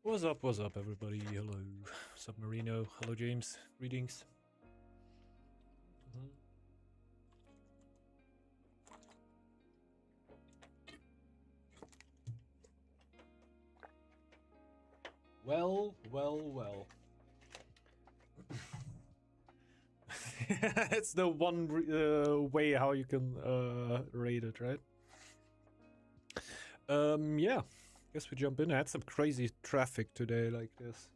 What's up, everybody? Hello, Submarino. Hello, James. Greetings. Well. It's the one way how you can rate it, right? Yeah. Guess we jump in. I had some crazy traffic today, like this.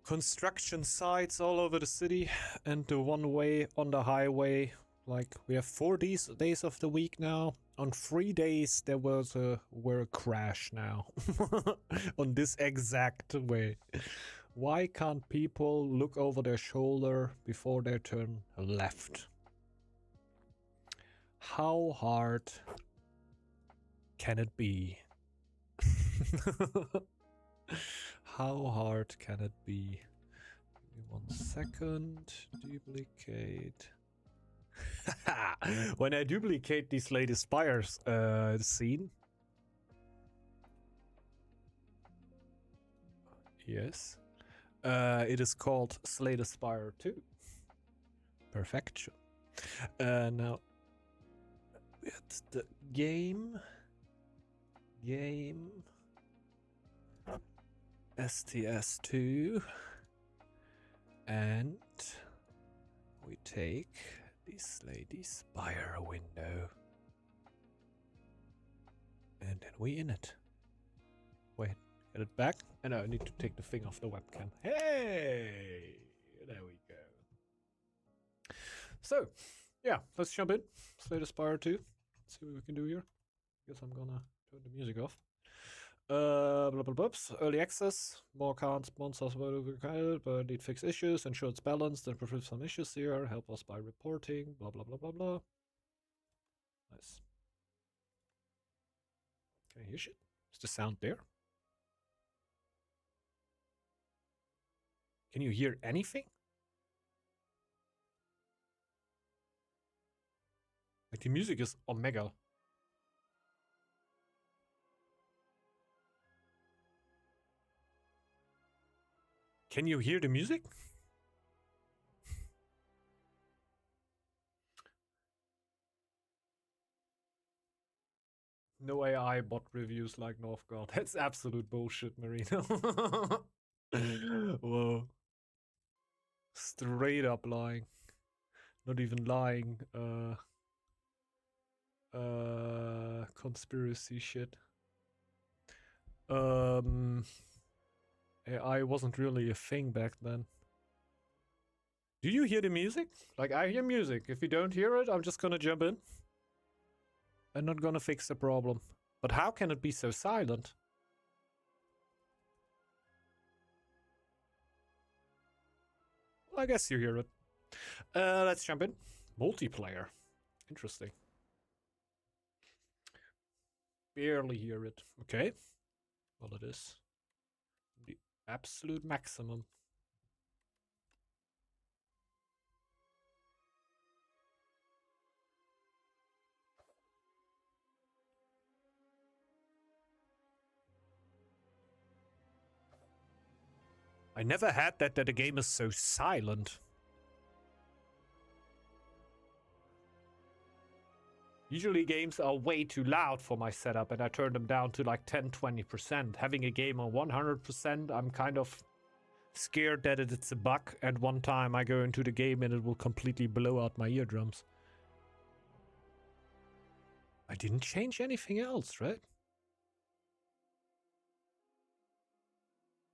Construction sites all over the city, and the one way on the highway. Like, we have 4 days of the week now. On 3 days there was a crash now. On this exact way. Why can't people look over their shoulder before they turn left? How hard can it be? How hard can it be? Give me 1 second. Duplicate. When I duplicate these latest spires scene. Yes. It is called Slay the Spire 2. Perfection. Now it's the game STS2, and we take the Slay the Spire window, and then we in it. Wait, get it back? And I need to take the thing off the webcam. Hey, there we go. So, yeah, let's jump in. Slay the Spire 2. Let's see what we can do here. Guess I'm gonna turn the music off. Blah, blah, blah, blah. Early access. More cards, monsters, but need fix issues. Ensure it's balanced and prevent some issues here. Help us by reporting. Blah, blah, blah, blah, blah. Nice. Can I hear shit? Is the sound there? Can you hear anything? Like, the music is omega. Can you hear the music? No AI bot reviews like Northgard. That's absolute bullshit, Marino. Whoa. Straight up lying. Not even lying. Conspiracy shit. AI wasn't really a thing back then. Do you hear the music? Like, I hear music. If you don't hear it, I'm just gonna jump in. I'm not gonna fix the problem. But how can it be so silent? Well, I guess you hear it. Let's jump in. Multiplayer. Interesting. Barely hear it. Okay. Well, it is the absolute maximum. I never had that the game is so silent. Usually games are way too loud for my setup and I turn them down to like 10-20%. Having a game on 100%, I'm kind of scared that it's a bug, and one time I go into the game and it will completely blow out my eardrums. I didn't change anything else, right?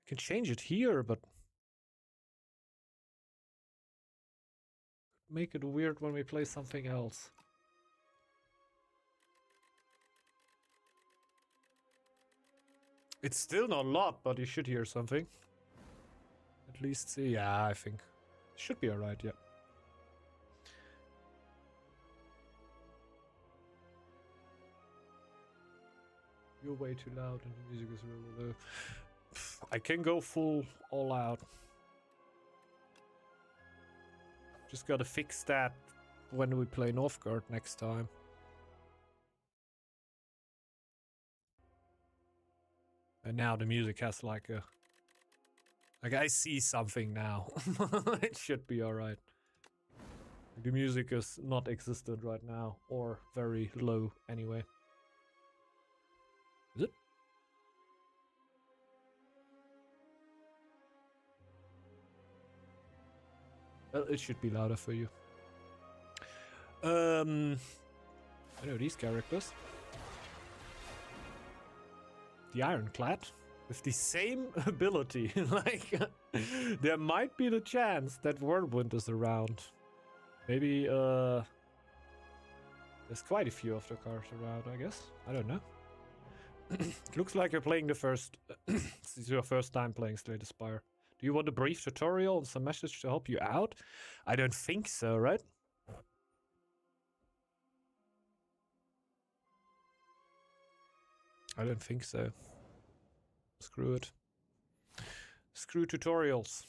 I can change it here, but make it weird when we play something else. It's still not a lot, but you should hear something. At least see. Yeah, I think. Should be alright, yeah. You're way too loud and the music is really low. I can go full all out. Just gotta fix that when we play Northgard next time. And now the music has like a... Like I see something now. It should be alright. The music is not existent right now, or very low anyway. Is it? Well, it should be louder for you. I know these characters. The Ironclad with the same ability. Like, there might be the chance that Whirlwind is around. Maybe, there's quite a few of the cars around, I guess. I don't know. Looks like you're playing the first... This is your first time playing Slay the Spire. Do you want a brief tutorial and some message to help you out? I don't think so, right? I don't think so. Screw it. Screw tutorials.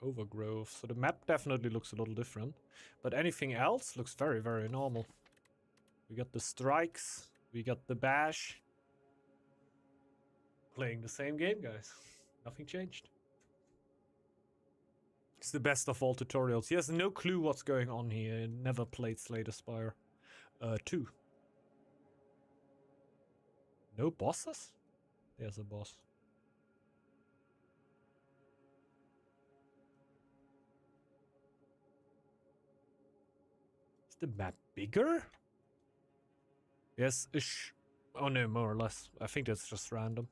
Overgrowth. So the map definitely looks a little different. But anything else looks very, very normal. We got the strikes. We got the bash. Playing the same game, guys. Nothing changed. It's the best of all tutorials. He has no clue what's going on here. He never played Slay the Spire 2. No bosses? There's a boss. Is the map bigger? Yes, ish. Oh no, more or less. I think that's just random.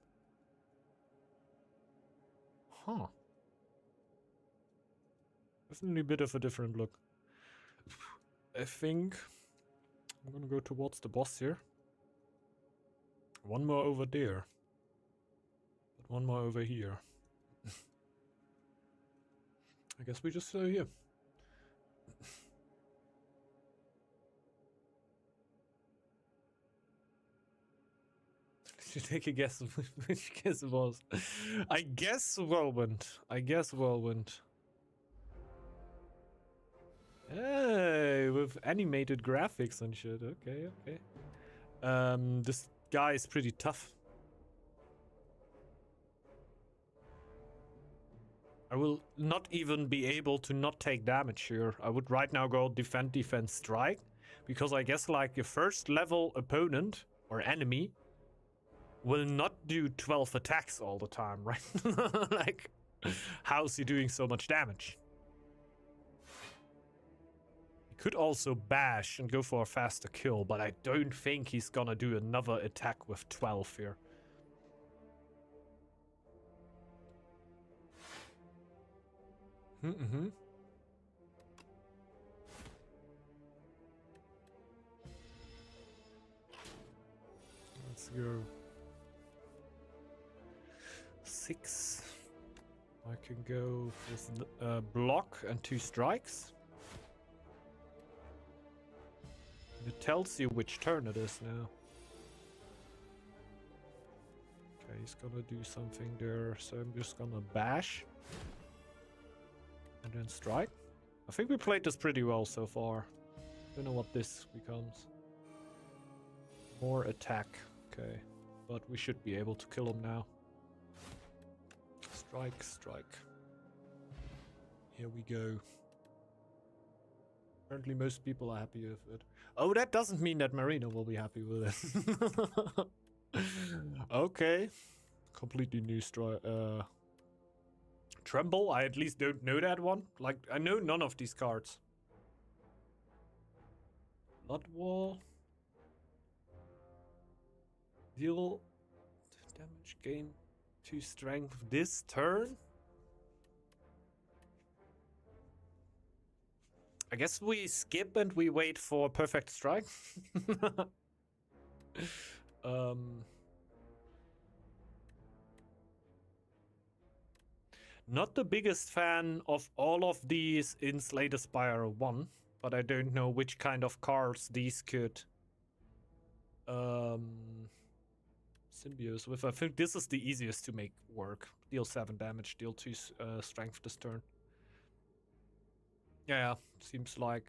Huh. Definitely a bit of a different look. I think I'm gonna go towards the boss here. One more over there. But one more over here. I guess we just here. Should take a guess of which guess it was. I guess Whirlwind. I guess Whirlwind. Hey, with animated graphics and shit. Okay, okay. This guy is pretty tough. I will not even be able to not take damage here. I would right now go defend, defense, strike. Because I guess like your first level opponent or enemy will not do 12 attacks all the time, right? Like, how's he doing so much damage? He could also bash and go for a faster kill, but I don't think he's gonna do another attack with 12 here. Mm-hmm. Let's go. 6. I can go with block and 2 strikes. It tells you which turn it is now. Okay, he's gonna do something there, so I'm just gonna bash. And then strike. I think we played this pretty well so far. Don't know what this becomes. More attack. Okay. But we should be able to kill him now. Strike, strike. Here we go. Apparently most people are happy with it. Oh, that doesn't mean that Marina will be happy with it. Okay. Completely new strike. Tremble? I at least don't know that one. Like, I know none of these cards. Blood Wall. Deal damage, gain 2 strength this turn. I guess we skip and we wait for perfect strike. Not the biggest fan of all of these in Slay the Spire 1, but I don't know which kind of cards these could symbiote with. I think this is the easiest to make work. Deal 7 damage, deal 2 strength this turn. Yeah, seems like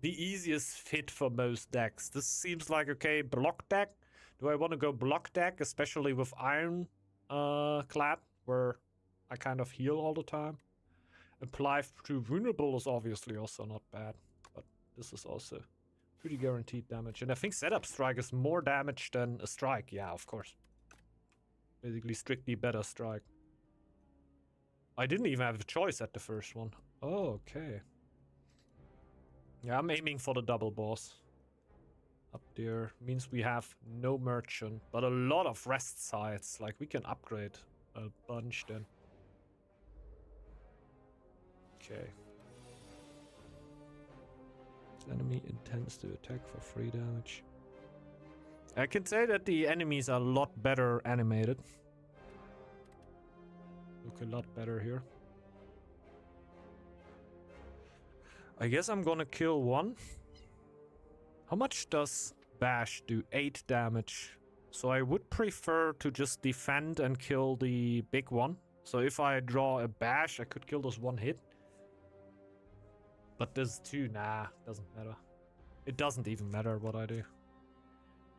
the easiest fit for most decks. This seems like, okay, block deck. Do I want to go block deck, especially with Iron Clad, where I kind of heal all the time? Apply to vulnerable is obviously also not bad, but this is also pretty guaranteed damage. And I think setup strike is more damage than a strike. Yeah, of course. Basically strictly better strike. I didn't even have a choice at the first one. Oh, okay. Yeah, I'm aiming for the double boss. Up there means we have no merchant, but a lot of rest sites. Like, we can upgrade a bunch then. Okay. Enemy intends to attack for 3 damage. I can say that the enemies are a lot better animated. Look a lot better here. I guess I'm gonna kill one. How much does Bash do? 8 damage. So I would prefer to just defend and kill the big one. So if I draw a Bash, I could kill this one hit. But there's 2, nah, doesn't matter. It doesn't even matter what I do.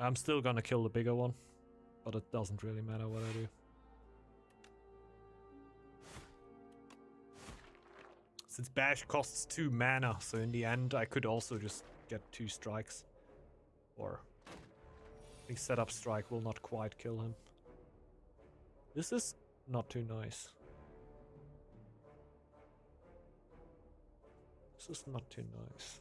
I'm still gonna kill the bigger one, but it doesn't really matter what I do. Since Bash costs 2 mana, so in the end I could also just get 2 strikes. Or I think setup strike will not quite kill him. This is not too nice. This is not too nice.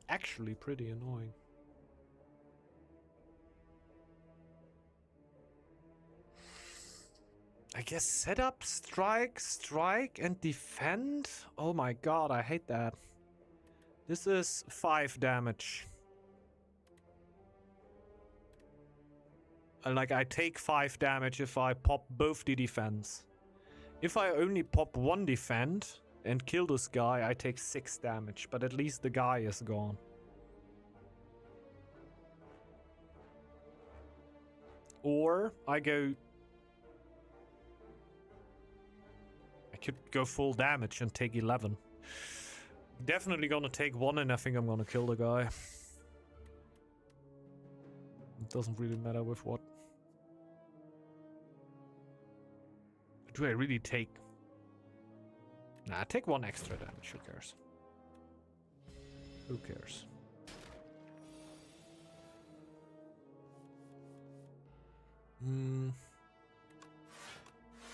Actually pretty annoying. I guess setup, strike, strike, and defend? Oh my god, I hate that. This is 5 damage. Like, I take 5 damage if I pop both the defense. If I only pop 1 defend and kill this guy, I take 6 damage, but at least the guy is gone. Or I go... I could go full damage and take 11. Definitely gonna take 1 and I think I'm gonna kill the guy. It doesn't really matter with what. Do I really take... Nah, take 1 extra damage, who cares? Who cares?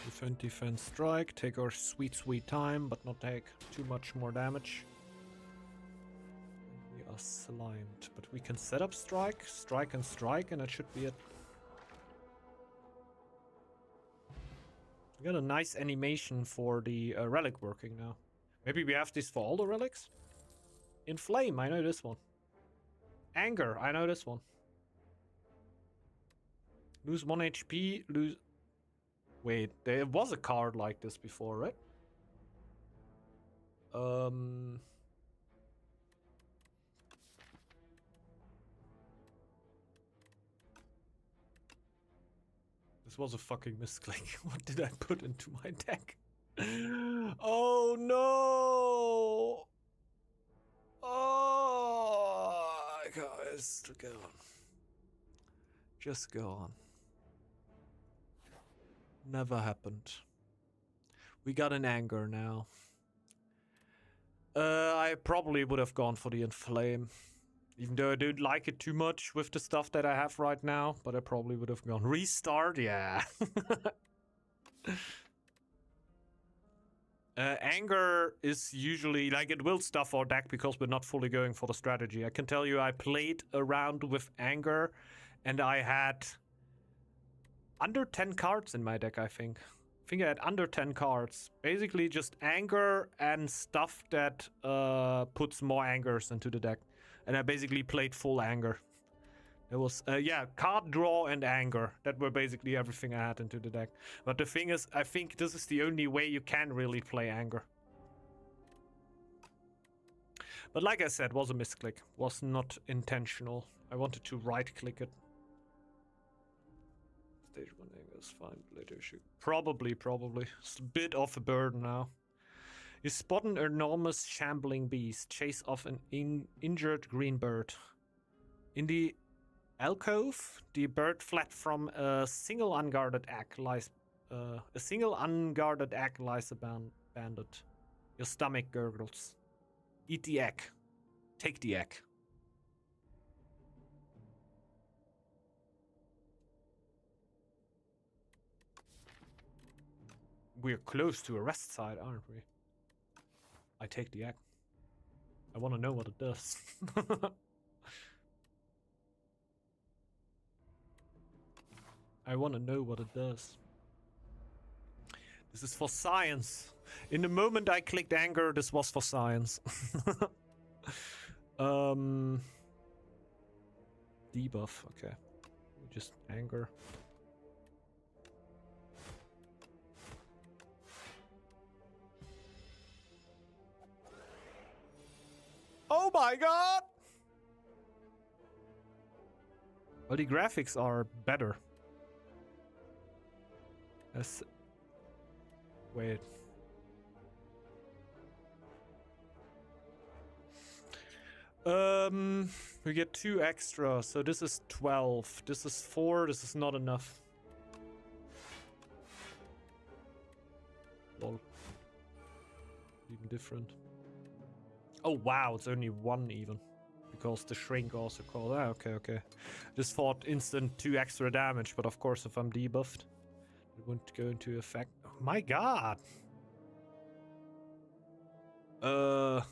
Defend, defense, strike. Take our sweet, sweet time, but not take too much more damage. We are slimed, but we can set up strike, strike and strike, and that should be it. We got a nice animation for the relic working now. Maybe we have this for all the relics? Inflame, I know this one. Anger, I know this one. Lose 1 HP, lose... Wait, there was a card like this before, right? This was a fucking misclick. What did I put into my deck? Oh no! Oh, guys, go on. Just go on. Never happened. We got an anger now. I probably would have gone for the Inflame. Even though I don't like it too much with the stuff that I have right now, but I probably would have gone. Restart? Yeah. Anger is usually, like, it will stuff our deck because we're not fully going for the strategy. I can tell you I played around with Anger and I had under 10 cards in my deck, I think. I think I had under 10 cards. Basically just Anger and stuff that puts more Angers into the deck. And I basically played full Anger. It was, yeah, card draw and Anger. That were basically everything I had into the deck. But the thing is, I think this is the only way you can really play Anger. But like I said, was a misclick. Was not intentional. I wanted to right-click it. Stage 1 Anger is fine. Later shoot. Probably. It's a bit of a burden now. You spot an enormous shambling beast. Chase off an injured green bird. In the alcove, the bird fled from a single unguarded egg lies. Abandoned. Your stomach gurgles. Eat the egg. Take the egg. We're close to a rest site, aren't we? I take the egg. I want to know what it does. I want to know what it does. This is for science. In the moment I clicked anger, this was for science. Debuff, okay. Just anger. Oh my god! Well, the graphics are better. Wait. We get 2 extra, so this is 12. This is 4, this is not enough. Lol. Even different. Oh wow, it's only 1 even. Because the shrink also called. Ah, okay. Just thought instant 2 extra damage, but of course if I'm debuffed, it won't go into effect. Oh my god! I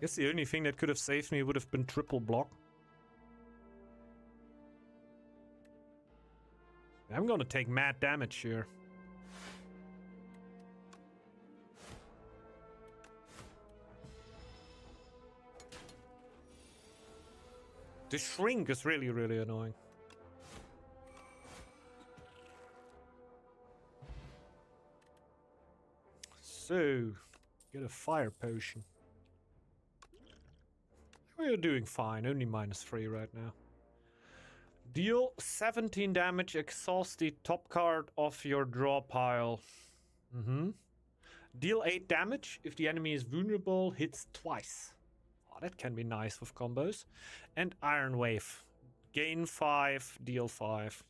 guess the only thing that could have saved me would have been triple block. I'm gonna take mad damage here. The shrink is really, really annoying. So, get a fire potion. We're doing fine, only -3 right now. Deal 17 damage, exhaust the top card of your draw pile. Deal 8 damage if the enemy is vulnerable, hits twice. Oh, that can be nice with combos. And Iron Wave. Gain 5, deal 5.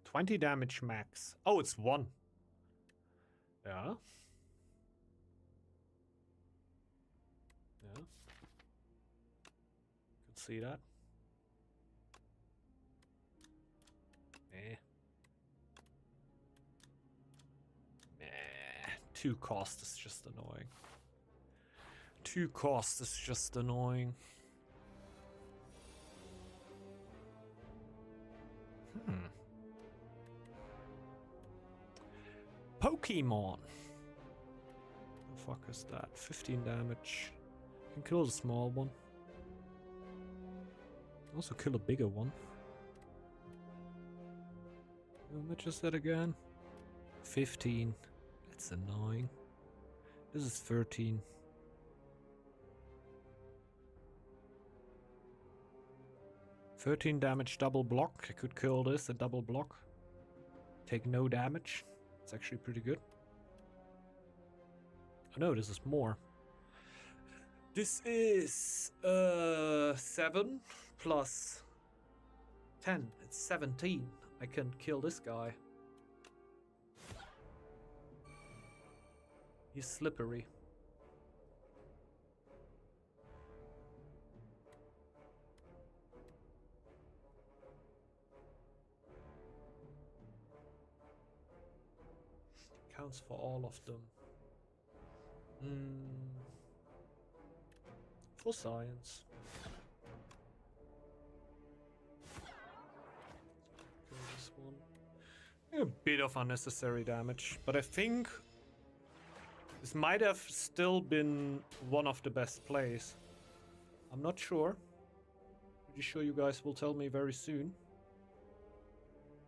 20 damage max. Oh, it's 1. Yeah. Yeah. Could see that. Eh. 2 cost is just annoying. 2 cost is just annoying. Pokemon. The fuck is that? 15 damage. Can kill the small one. Also kill a bigger one. How much is that again? 15. That's annoying. This is 13. Damage double block. I could kill this, a double block. Take no damage. It's actually pretty good. Oh no, this is more. This is 7 plus 10. It's 17. I can kill this guy. He's slippery. Counts for all of them. For science. Kill this one. A bit of unnecessary damage, but I think this might have still been one of the best plays. I'm not sure. Pretty sure you guys will tell me very soon.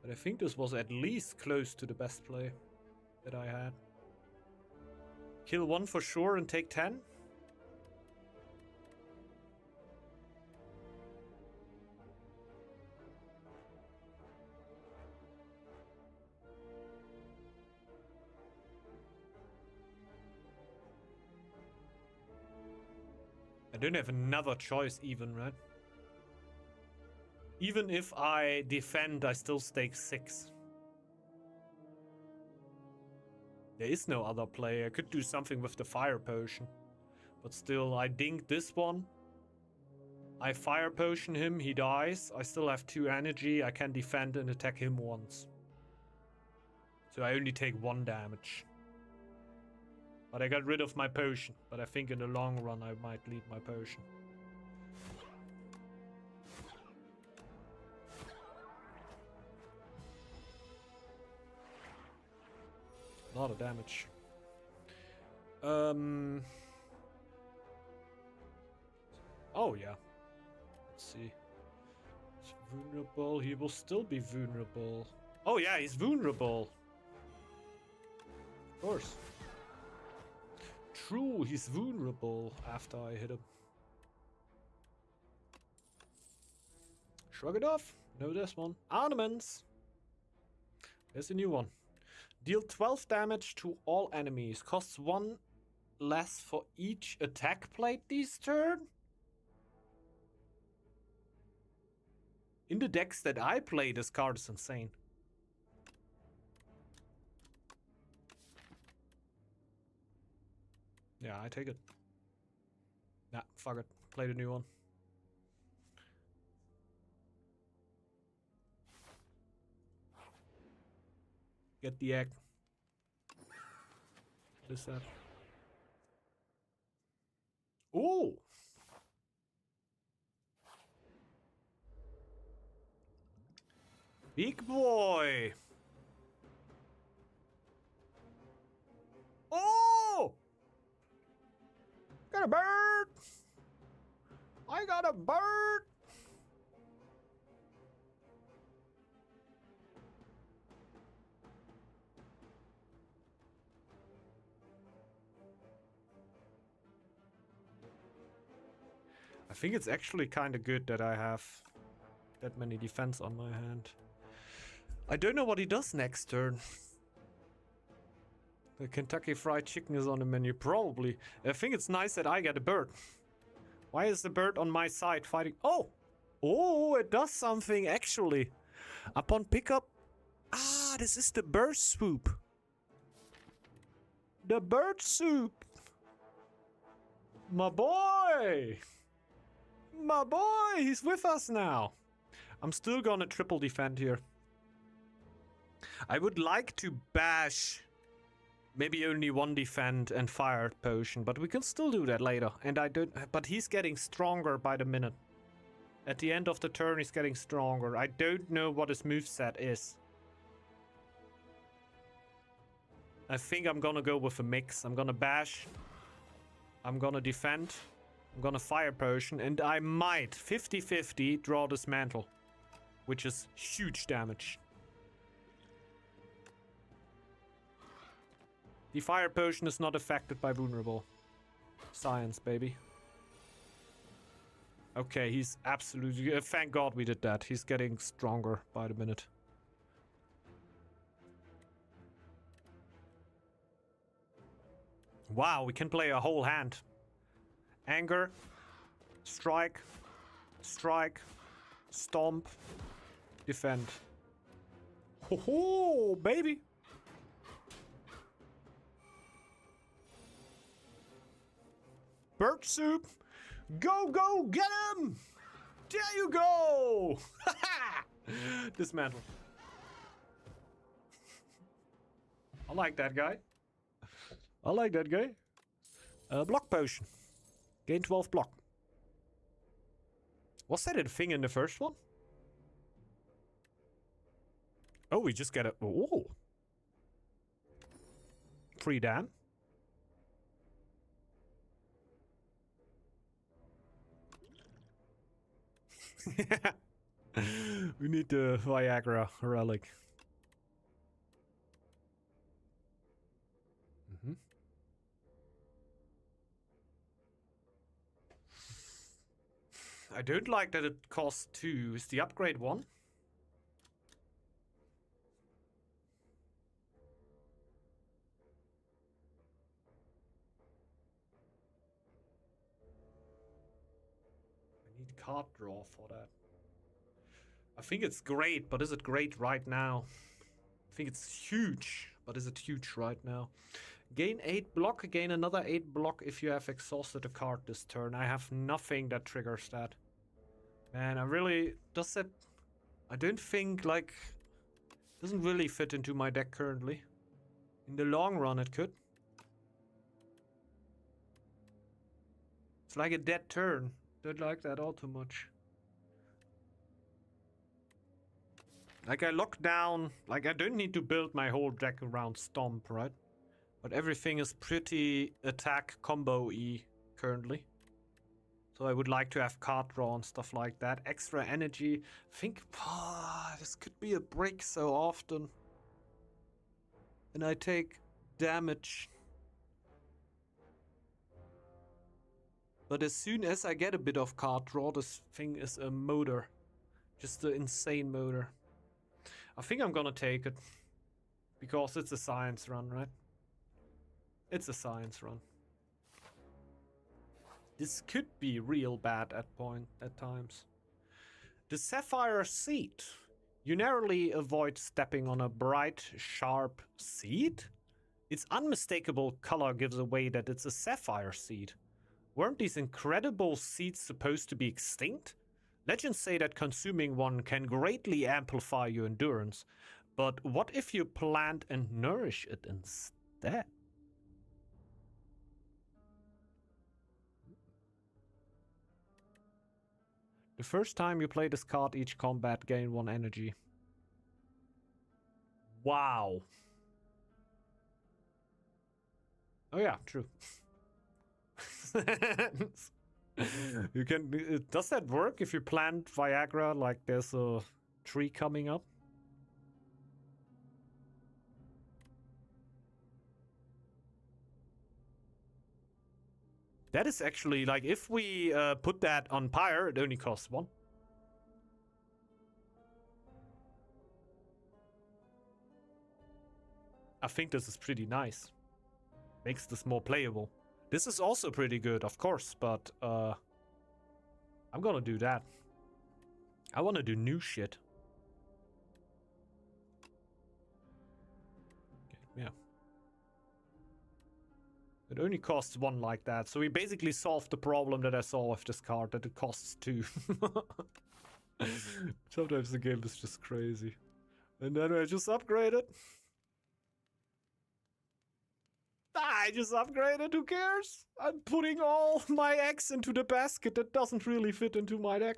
But I think this was at least close to the best play that I had. Kill 1 for sure and take 10? I don't have another choice even, right? Even if I defend, I still stake 6. There is no other play. I could do something with the fire potion. But still, I dink this one. I fire potion him, he dies. I still have 2 energy. I can defend and attack him once. So I only take 1 damage. But I got rid of my potion. But I think in the long run I might leave my potion. A lot of damage. Oh yeah. Let's see. He's vulnerable. He will still be vulnerable. Oh yeah, he's vulnerable. Of course. True, he's vulnerable after I hit him. Shrug it off. No, this one. Ornaments. There's a new one. Deal 12 damage to all enemies. Costs 1 less for each attack plate this turn. In the decks that I play, this card is insane. Yeah, I take it. Nah, fuck it. Play the new one. Get the egg. What is that? Ooh! Big boy! Oh! Got a bird! I got a bird! I think it's actually kind of good that I have that many defense on my hand. I don't know what he does next turn. The Kentucky Fried Chicken is on the menu, probably. I think it's nice that I get a bird. Why is the bird on my side fighting? Oh! Oh, it does something, actually. Upon pickup... Ah, this is the bird swoop. The bird swoop. My boy! My boy, he's with us now. I'm still gonna triple defend here. I would like to bash maybe only 1 defend and fire potion, but we can still do that later. And I don't, but he's getting stronger by the minute. At the end of the turn, he's getting stronger. I don't know what his moveset is. I think I'm gonna go with a mix. I'm gonna bash. I'm gonna defend. I'm gonna fire potion, and I might 50-50 draw this mantle, which is huge damage. The fire potion is not affected by vulnerable. Science, baby. Okay, he's absolutely... thank God we did that. He's getting stronger by the minute. Wow, we can play a whole hand. Anger. Strike. Strike. Stomp. Defend. Ho ho, baby! Bird soup! Go, go, get him! There you go! Dismantle. I like that guy. I like that guy. Block potion. Gain 12 block. Was that a thing in the first one? Oh, we just get a... Oh! 3 dam. We need the Viagra relic. I don't like that it costs 2. Is the upgrade 1? I need card draw for that. I think it's great, but is it great right now? I think it's huge, but is it huge right now? Gain 8 block, gain another 8 block if you have exhausted a card this turn. I have nothing that triggers that. Man, I really... Does that... I don't think, like... Doesn't really fit into my deck currently. In the long run, it could. It's like a dead turn. Don't like that all too much. Like, I lock down... Like, I don't need to build my whole deck around Stomp, right? But everything is pretty attack combo-y currently. So I would like to have card draw and stuff like that. Extra energy. I think... this could be a break so often. And I take damage. But as soon as I get a bit of card draw, this thing is a motor. Just an insane motor. I think I'm gonna take it. Because it's a science run, right? It's a science run. This could be real bad at times. The Sapphire Seed. You narrowly avoid stepping on a bright, sharp seed? Its unmistakable color gives away that it's a sapphire seed. Weren't these incredible seeds supposed to be extinct? Legends say that consuming one can greatly amplify your endurance. But what if you plant and nourish it instead? The first time you play this card, each combat gain 1 energy. Wow. Oh yeah, true. You can... Does that work if you plant Viagra like there's a tree coming up? That is actually, like, if we put that on Pyre, it only costs 1. I think this is pretty nice. Makes this more playable. This is also pretty good, of course, but I'm gonna do that. I wanna do new shit. Okay, yeah. It only costs 1 like that, so we basically solved the problem that I saw with this card, that it costs 2. Sometimes the game is just crazy. And then I just upgrade it. I just upgraded, who cares? I'm putting all my eggs into the basket that doesn't really fit into my deck.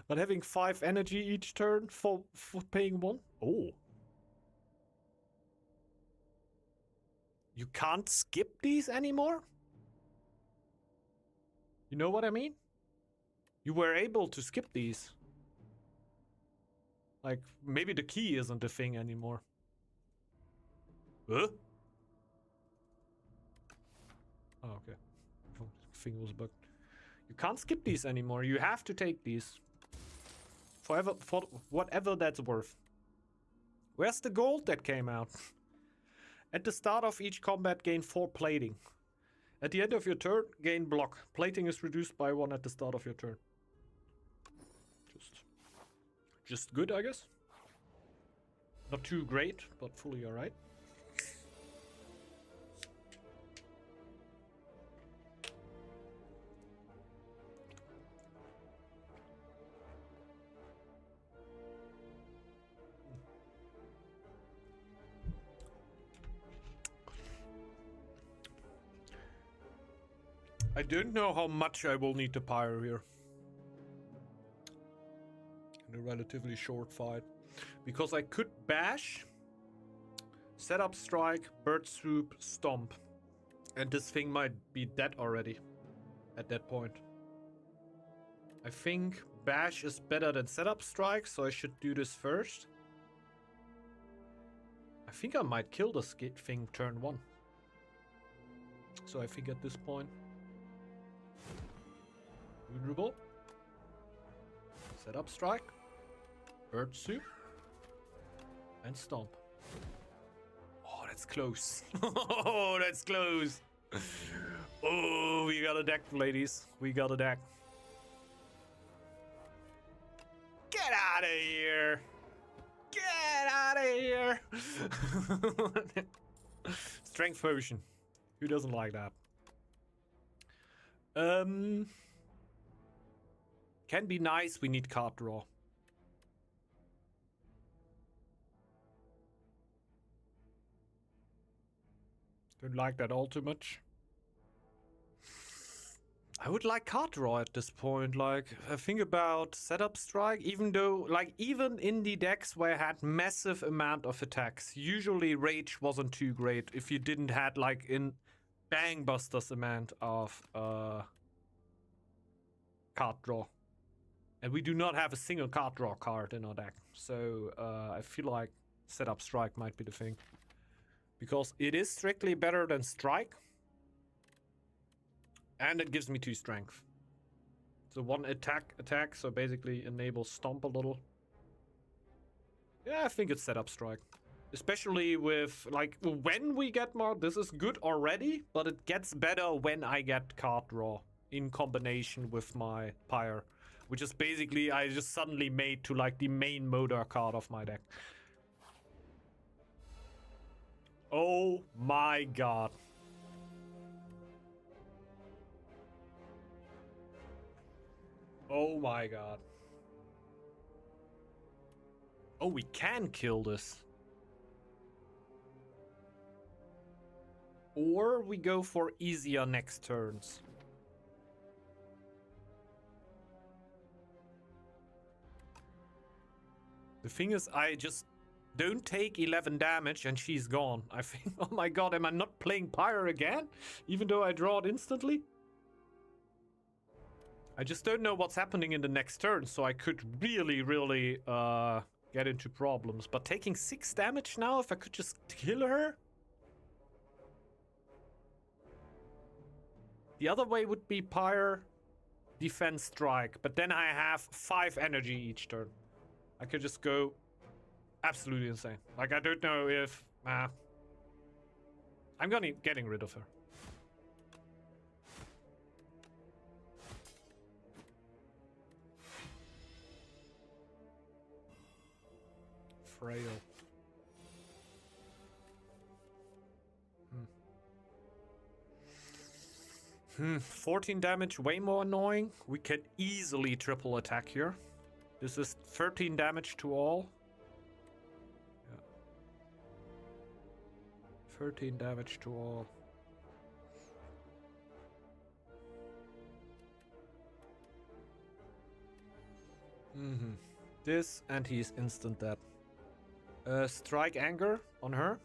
But having 5 energy each turn for paying 1? Oh. You can't skip these anymore? You know what I mean? You were able to skip these. Like, maybe the key isn't a thing anymore. Huh? Oh, okay. Oh, the thing was bugged. You can't skip these anymore. You have to take these. Forever, for whatever that's worth. Where's the gold that came out? At the start of each combat, gain 4 plating. At the end of your turn, gain block. Plating is reduced by 1 at the start of your turn. Just good, I guess. Not too great, but fully alright. I don't know how much I will need to pyre here. In a relatively short fight. Because I could bash, set up strike, bird swoop, stomp. And this thing might be dead already at that point. I think bash is better than setup strike, so I should do this first. I think I might kill this thing turn 1. So I think at this point... Vulnerable. Set up strike. Bird soup. And stomp. Oh, that's close. Oh, that's close. Oh, we got a deck, ladies. We got a deck. Get out of here. Get out of here. Strength potion. Who doesn't like that? Can be nice. We need card draw. Don't like that all too much. I would like card draw at this point. Like, I think about setup strike, even though, like, even in the decks where I had massive amount of attacks, usually rage wasn't too great if you didn't had, like, in bangbusters amount of card draw. And we do not have a single card draw card in our deck. So, I feel like setup strike might be the thing. Because it is strictly better than strike. And it gives me 2 strength. So 1 attack, so basically enables stomp a little. Yeah, I think it's setup strike. Especially with, like, when we get more, this is good already, but it gets better when I get card draw in combination with my Pyre. Which is basically, I just suddenly made to, like, the main motor card of my deck. Oh my god. Oh my god. Oh, we can kill this. Or we go for easier next turns. The thing is, I just don't take 11 damage and she's gone. I think, oh my god, am I not playing Pyre again? Even though I draw it instantly? I just don't know what's happening in the next turn, so I could really, really get into problems. But taking 6 damage now, if I could just kill her? The other way would be Pyre, defense, strike. But then I have 5 energy each turn. I could just go absolutely insane. Like, I don't know if... I'm getting rid of her. Frail. 14 damage, way more annoying. We can easily triple attack here. This is 13 damage to all. Yeah. 13 damage to all. This, and he's instant dead. Strike anger on her.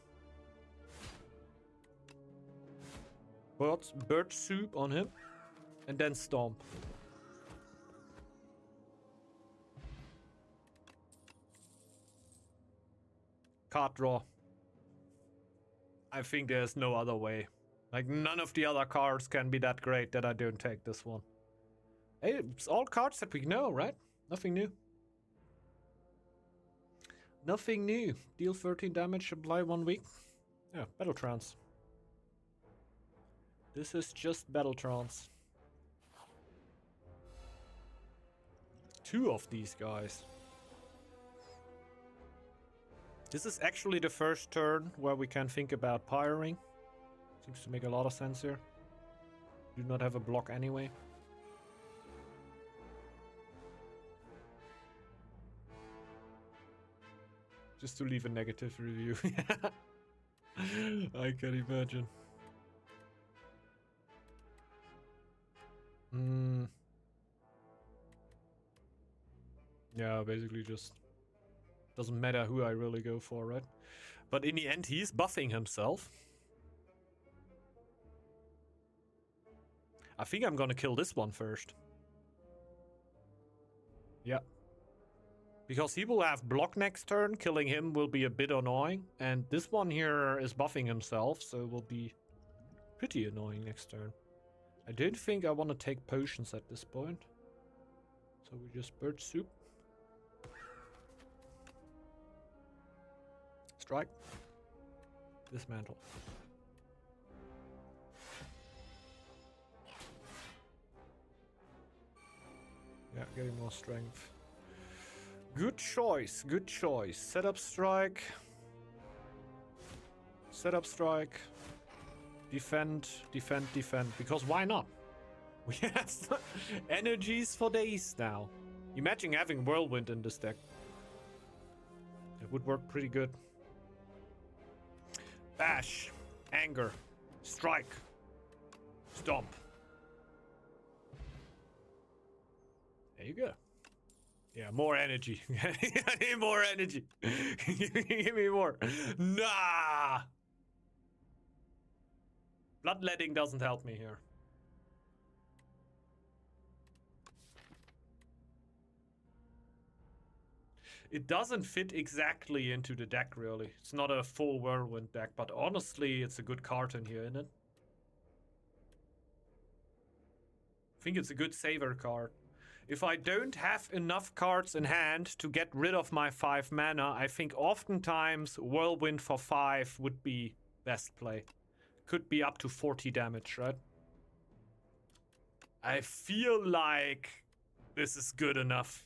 Bird soup on him. And then stomp. Card draw. I think there's no other way. Like, none of the other cards can be that great that I don't take this one. Hey, it's all cards that we know, right? Nothing new. Nothing new. Deal 13 damage, apply 1 week. Yeah, Battle Trance. This is just Battle Trance. 2 of these guys. This is actually the first turn where we can think about pyring. Seems to make a lot of sense here. Do not have a block anyway. Just to leave a negative review. I can imagine. Yeah, basically just doesn't matter who I really go for, right? But in the end, he's buffing himself. I think I'm gonna kill this one first. Yeah. Because he will have block next turn, killing him will be a bit annoying. And this one here is buffing himself, so it will be pretty annoying next turn. I don't think I want to take potions at this point. So we just bird soup. Strike. Dismantle. Yeah, getting more strength. Good choice, good choice. Setup strike. Setup strike. Defend, defend, defend. Because why not? We have energies for days now. Imagine having Whirlwind in this deck. It would work pretty good. Bash. Anger. Strike. Stomp. There you go. Yeah, more energy. I need more energy. Give me more. Nah! Bloodletting doesn't help me here. It doesn't fit exactly into the deck, really. It's not a full Whirlwind deck, but honestly, it's a good card in here, isn't it? I think it's a good saver card. If I don't have enough cards in hand to get rid of my 5 mana, I think oftentimes Whirlwind for 5 would be best play. Could be up to 40 damage, right? I feel like this is good enough.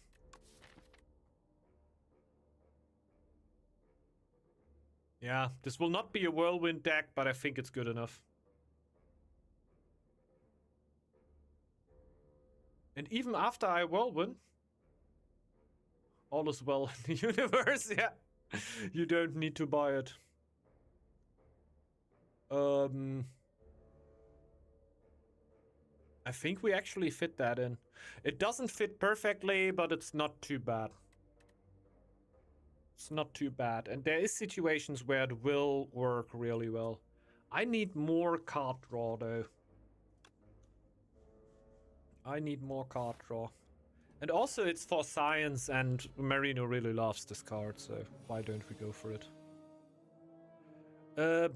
Yeah, this will not be a Whirlwind deck, but I think it's good enough. And even after I Whirlwind, all is well in the universe, yeah. You don't need to buy it. I think we actually fit that in. It doesn't fit perfectly, but it's not too bad. It's not too bad. And there is situations where it will work really well. I need more card draw, though. I need more card draw. And also it's for science, and Marino really loves this card, so why don't we go for it?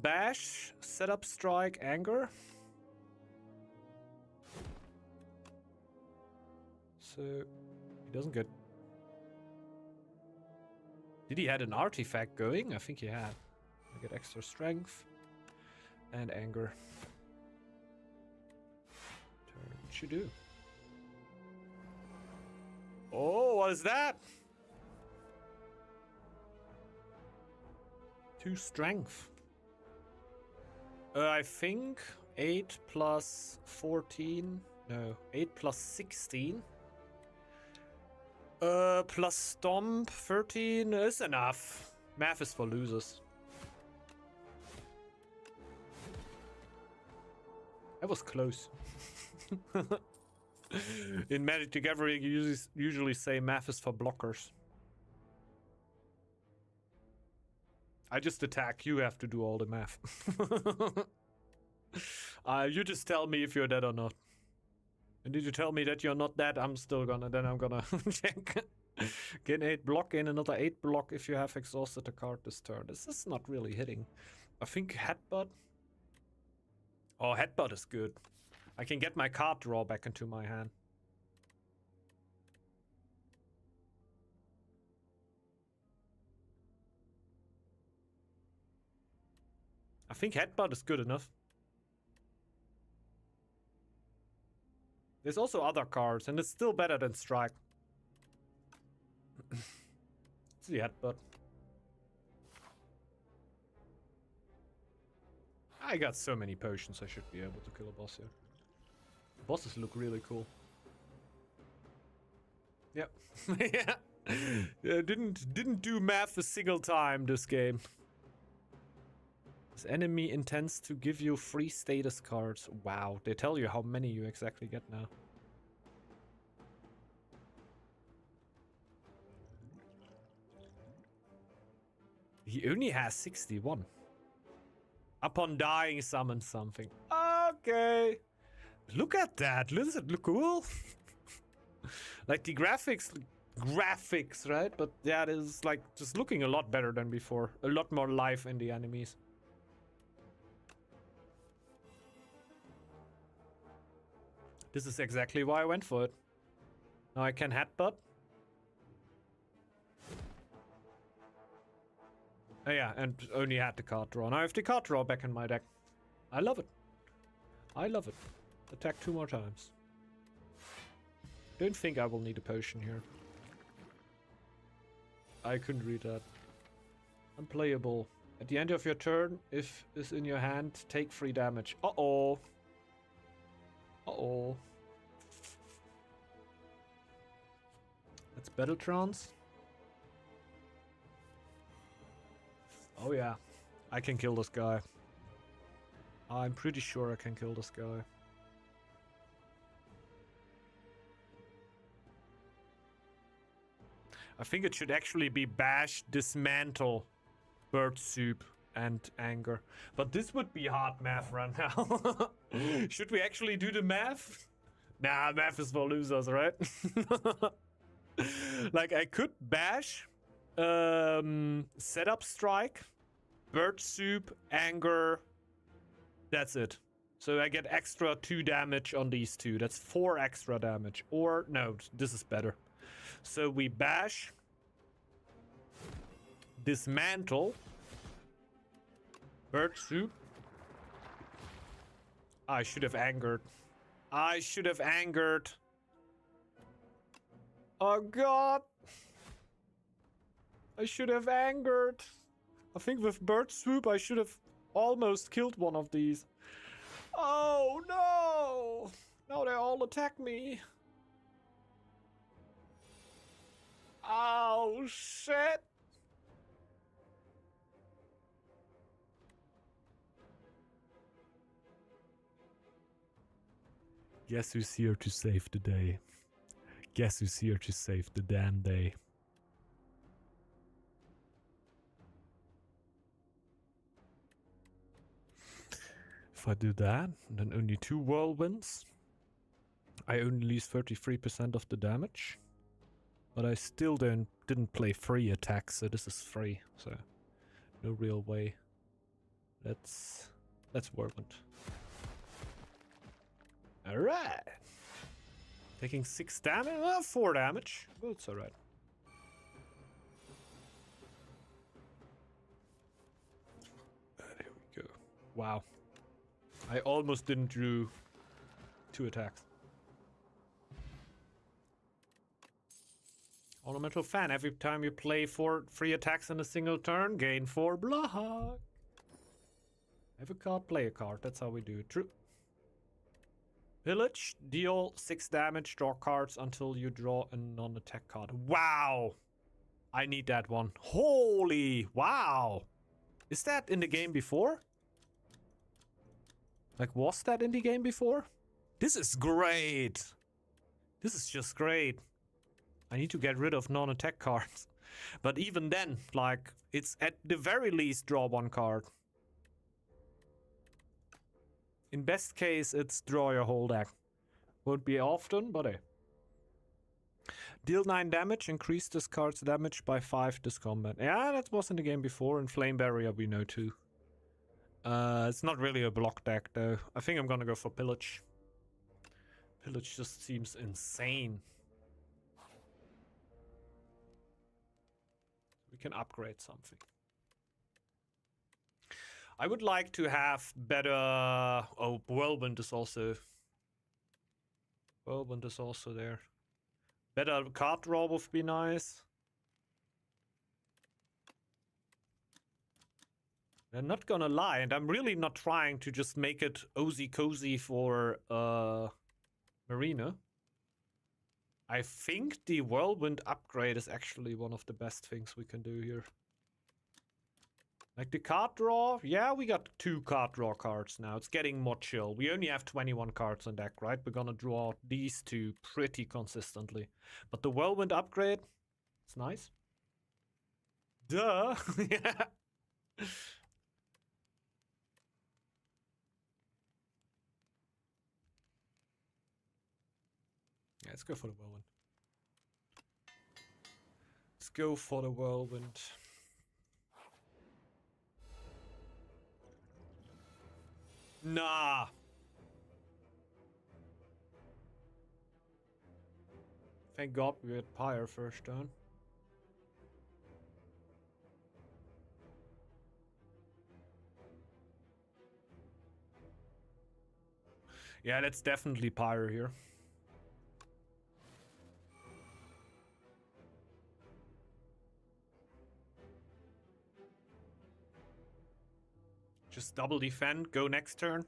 Bash, setup strike, anger. So he doesn't get... Did he had an artifact going? I think he had. I get extra strength and anger. Turn. What you do? Oh, what is that? 2 strength. I think 8 plus 14. No, 8 plus 16. Plus Stomp 13 is enough. Math is for losers. That was close. In Magic the Gathering, you usually say math is for blockers. I just attack. You have to do all the math. You just tell me if you're dead or not. And did you tell me that you're not dead? I'm still gonna... Then I'm gonna check. Gain 8 block, gain another 8 block if you have exhausted a card this turn. This is not really hitting. I think Headbutt. Oh, Headbutt is good. I can get my card draw back into my hand. I think Headbutt is good enough. There's also other cards, and it's still better than Strike. It's the Headbutt. I got so many potions, I should be able to kill a boss here. The bosses look really cool. Yep. Yeah. Didn't do math a single time this game. This enemy intends to give you free status cards. Wow, they tell you how many you exactly get now. He only has 61. Upon dying, summon something. Okay. Look at that. Doesn't it look cool? Like the graphics, right? But yeah, it is like just looking a lot better than before. A lot more life in the enemies. This is exactly why I went for it. Now I can headbutt. Oh yeah, and only had the card draw. Now I have the card draw back in my deck. I love it. I love it. Attack 2 more times. Don't think I will need a potion here. I couldn't read that. Unplayable. At the end of your turn, if it's in your hand, take 3 damage. Uh-oh. Uh-oh. That's Battle Trance. Oh yeah. I can kill this guy. I'm pretty sure I can kill this guy. I think it should actually be Bash, Dismantle, Bird Soup, and Anger. But this would be hard math right now. Should we actually do the math? Nah, math is for losers, right? Like, I could Bash, Setup Strike, Bird Soup, Anger. That's it. So I get extra 2 damage on these 2. That's 4 extra damage. Or, no, this is better. So we Bash, Dismantle, Bird Soup. I should have Angered. I should have Angered. Oh god. I should have Angered. I think with Bird Swoop I should have almost killed one of these. Oh no! Now they all attack me. Oh shit! Guess who's here to save the day? Guess who's here to save the damn day? If I do that, then only 2 whirlwinds. I only lose 33% of the damage. But I still didn't play free attacks, so this is free, so no real way. Let's whirlwind. Alright. Taking 6 damage? Well, 4 damage. Well, it's alright. There we go. Wow. I almost didn't do 2 attacks. Ornamental Fan. Every time you play 4 free attacks in a single turn, gain 4 block. Have a card, play a card. That's how we do it. True. Village. Deal 6 damage. Draw cards until you draw a non-attack card. Wow. I need that one. Holy. Wow. Is that in the game before? Like, was that in the game before? This is great. This is just great. I need to get rid of non-attack cards. But even then, like, it's at the very least draw 1 card. In best case, it's draw your whole deck. Won't be often, but hey. Deal 9 damage, increase this card's damage by 5 this combat. Yeah, that was in the game before. In Flame Barrier, we know too. It's not really a block deck, though. I think I'm gonna go for Pillage. Pillage just seems insane. We can upgrade something. I would like to have better... Oh, Whirlwind is also... Whirlwind is also there. Better card draw would be nice. I'm not gonna lie, and I'm really not trying to just make it ozy cozy for Marina. I think the Whirlwind upgrade is actually one of the best things we can do here. Like the card draw, yeah, we got 2 card draw cards now. It's getting more chill. We only have 21 cards on deck, right? We're gonna draw these 2 pretty consistently. But the Whirlwind upgrade, it's nice. Duh! Yeah. Yeah, let's go for the Whirlwind. Let's go for the Whirlwind. Nah. Thank God we had Pyre first turn. Yeah, let's definitely Pyre here. Just double defend, go next turn.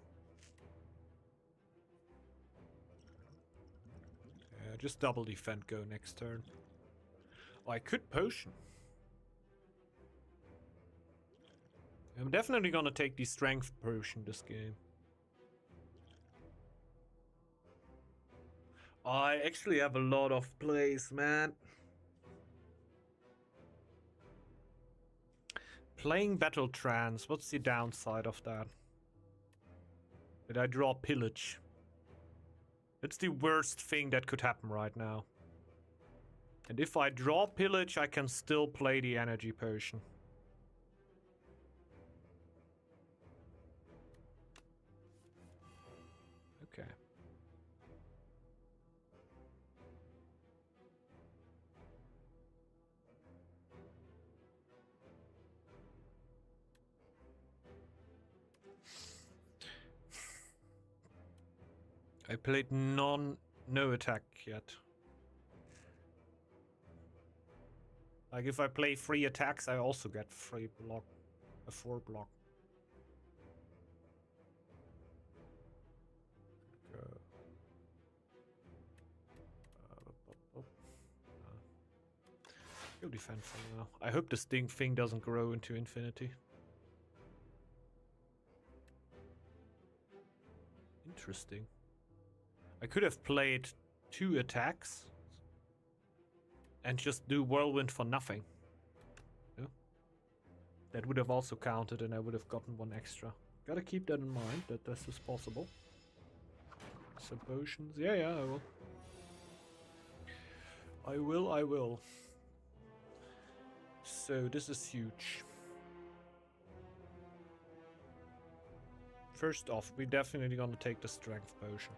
Yeah, just double defend, go next turn. Oh, I could potion. I'm definitely gonna take the strength potion this game. I actually have a lot of plays, man. Playing Battle Trance, what's the downside of that? Did I draw Pillage? It's the worst thing that could happen right now. And if I draw Pillage, I can still play the Energy Potion. Okay. I played no attack yet. Like if I play 3 attacks, I also get 3 block, a 4 block. Go defend for now. I hope this thing doesn't grow into infinity. Interesting. I could have played 2 attacks and just do Whirlwind for nothing. No? That would have also counted and I would have gotten 1 extra. Gotta keep that in mind, that this is possible. Some potions. Yeah, I will. I will. So, this is huge. First off, we're definitely gonna take the strength potion.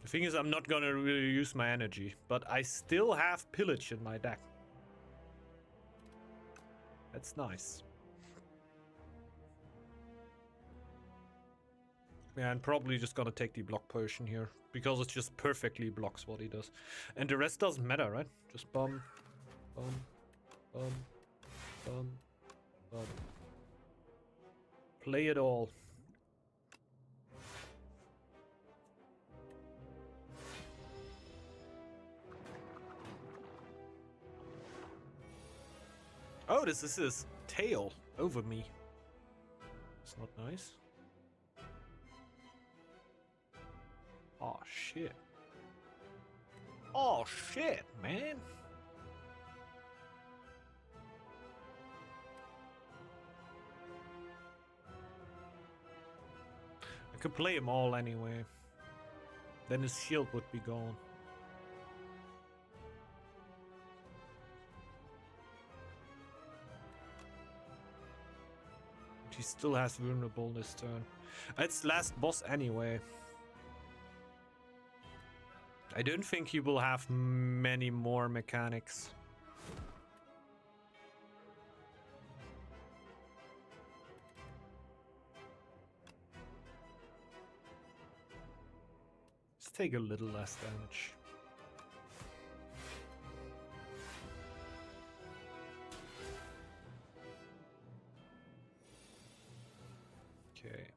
The thing is, I'm not gonna really use my energy, but I still have Pillage in my deck. That's nice. Yeah, and probably just gonna take the block potion here, because it just perfectly blocks what he does. And the rest doesn't matter, right? Just bum, bum, bum, bum, bum. Play it all. Oh, this is his tail over me. It's not nice. Oh, shit. Oh, shit, man. I could play him all anyway. Then his shield would be gone. He still has vulnerable this turn. It's last boss anyway. I don't think he will have many more mechanics. Let's take a little less damage. Okay.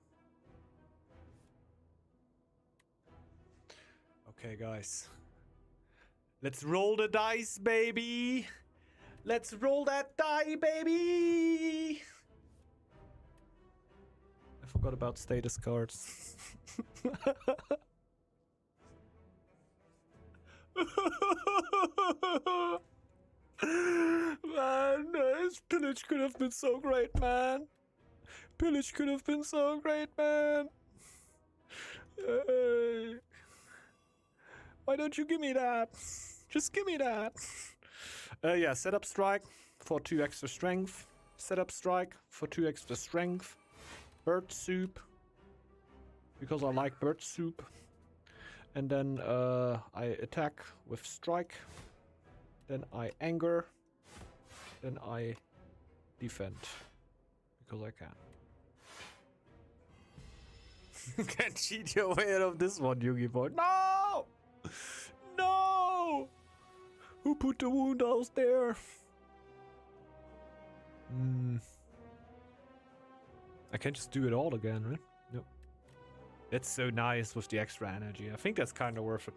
Okay, guys. Let's roll the dice, baby! Let's roll that die, baby! I forgot about status cards. Man, this Pillage could have been so great, man. Pillage could have been so great, man. Why don't you give me that? Just give me that. Yeah, setup strike for 2 extra strength. Setup strike for 2 extra strength. Bird soup. Because I like bird soup. And then I attack with strike. Then I anger. Then I defend. Because I can. Can't cheat your way out of this one, Yugi boy. No! No! Who put the wound out there? I can just do it all again, right? Nope. That's so nice with the extra energy. I think that's kind of worth it.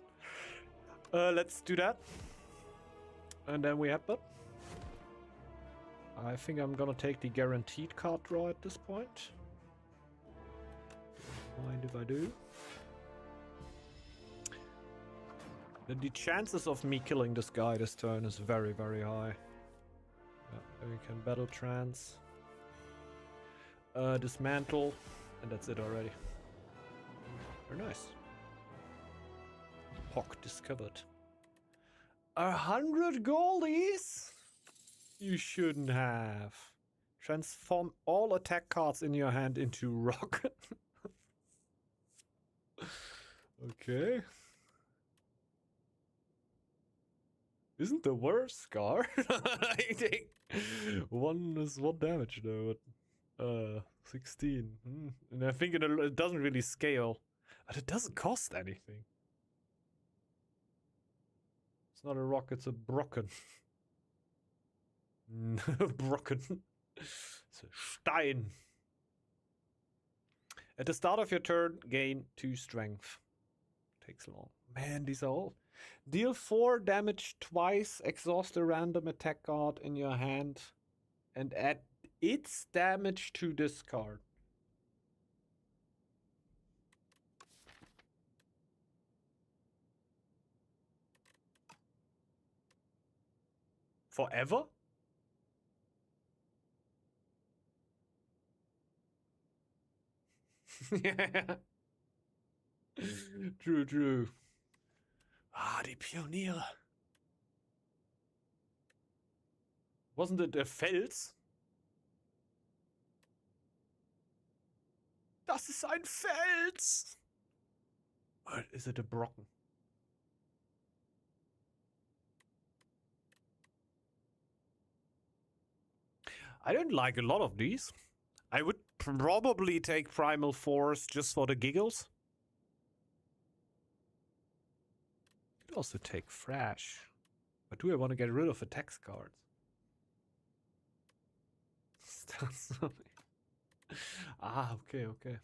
Let's do that. And then we headbutt. I think I'm gonna take the guaranteed card draw at this point. Don't mind if I do. The chances of me killing this guy this turn is very, very high. Yeah, then we can battle trance. Dismantle. And that's it already. Very nice. Pock discovered. 100 goldies? You shouldn't have. Transform all attack cards in your hand into rock. Okay. Isn't the worst Scar? I think one is 1 damage though. 16. And I think it doesn't really scale. But it doesn't cost anything. It's not a rock, it's a brocken. Brocken. It's a Stein. At the start of your turn, gain 2 strength. Takes long. Man, these are all. Deal 4 damage twice, exhaust a random attack card in your hand, and add its damage to this card. Forever? Yeah. True, true. Ah, die Pioniere. Wasn't it a Fels? Das ist ein Fels! Or is it a Brocken? I don't like a lot of these. I would probably take Primal Force just for the giggles. Could also take Thrash. But do I want to get rid of attacks cards? Ah, okay, okay.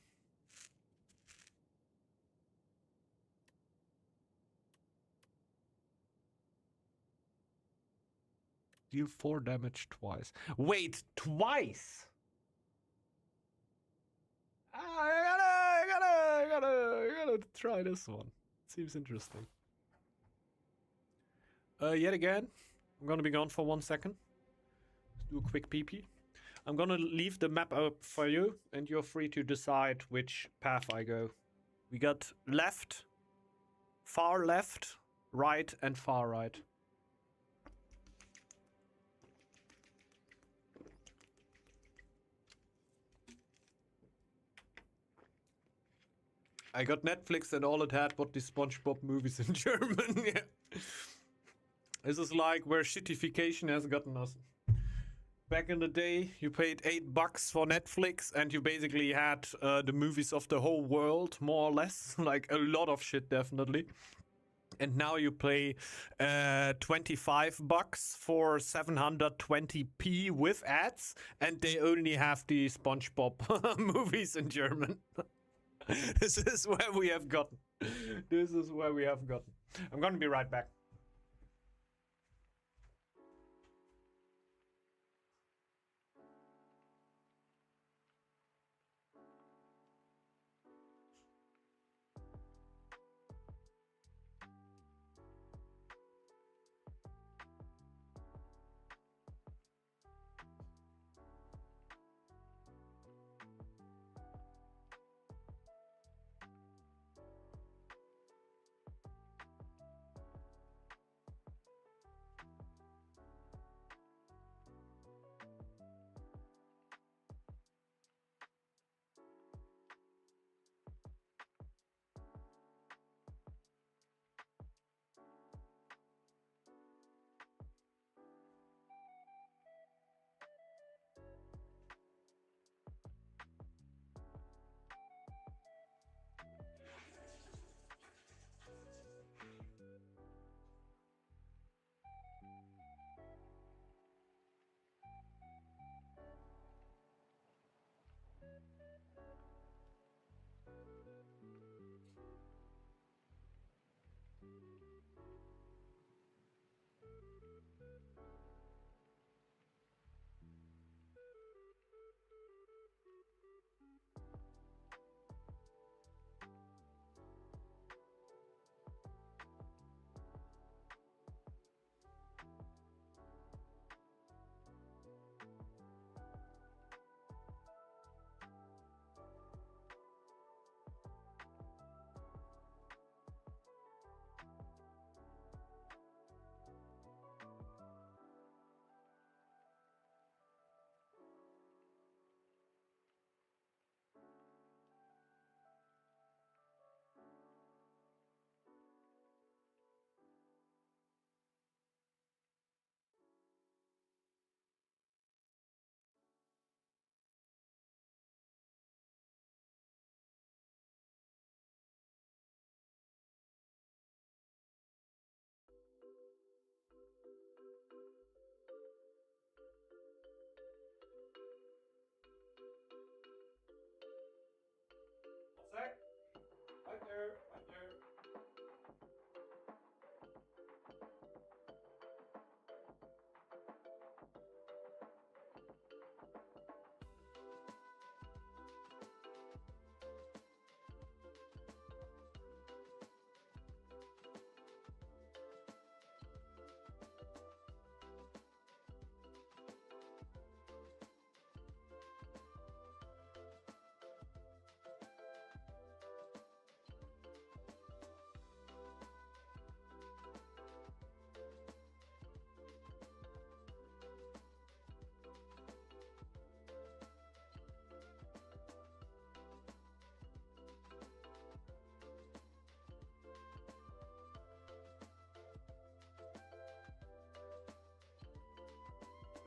Deal 4 damage twice. Wait, twice? I gotta try this one. Seems interesting. Yet again, I'm gonna be gone for 1 second. Let's do a quick pee-pee. I'm gonna leave the map up for you, and you're free to decide which path I go. We got left, far left, right, and far right. I got Netflix and all it had but the SpongeBob movies in German. Yeah. This is like where shittification has gotten us. Back in the day, you paid $8 for Netflix and you basically had the movies of the whole world, more or less. Like a lot of shit, definitely. And now you pay $25 for 720p with ads, and they only have the SpongeBob movies in German. This is where we have gotten. This is where we have gotten. I'm gonna be right back.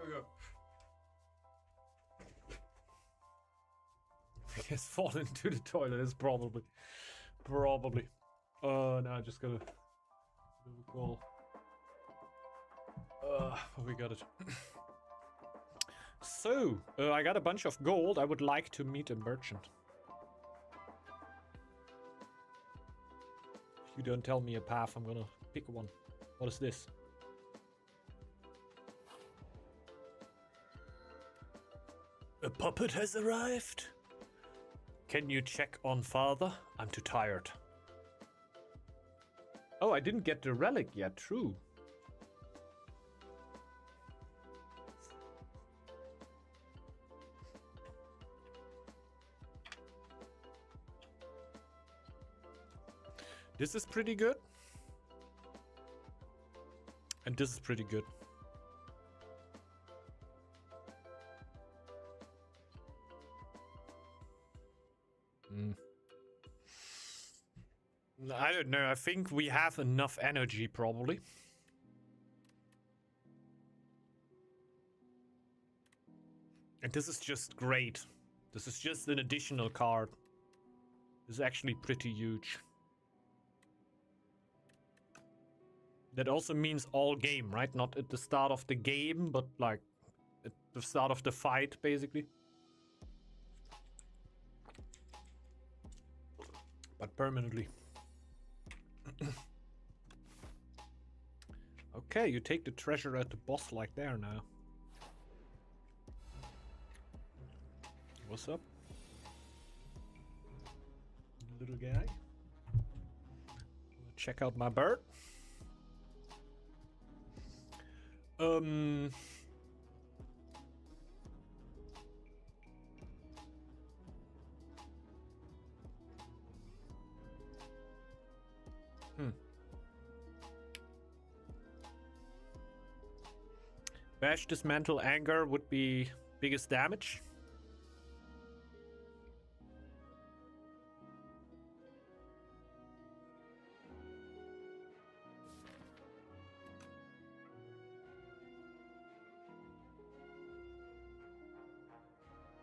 go. He has fallen into the toilet. It's probably. Now I just gotta do a call. We got it. So, I got a bunch of gold. I would like to meet a merchant. If you don't tell me a path, I'm gonna pick one. What is this? A puppet has arrived. Can you check on father? I'm too tired. Oh, I didn't get the relic yet. True. This is pretty good. And this is pretty good. I don't know. I think we have enough energy, probably. And this is just great. This is just an additional card. This is actually pretty huge. That also means all game, right? Not at the start of the game, but like at the start of the fight, basically. But permanently. Okay, you take the treasure at the boss like there now. What's up? Little guy. Check out my bird. Bash, dismantle, anger would be biggest damage.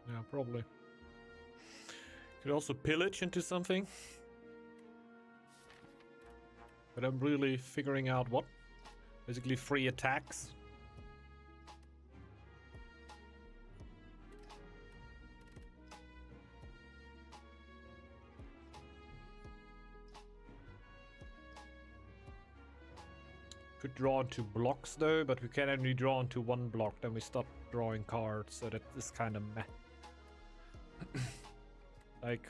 Yeah, probably. Could also pillage into something. But I'm really figuring out what. Basically free attacks. Could draw into blocks though, but we can only draw into one block, then we stop drawing cards, so that is kind of meh. Like,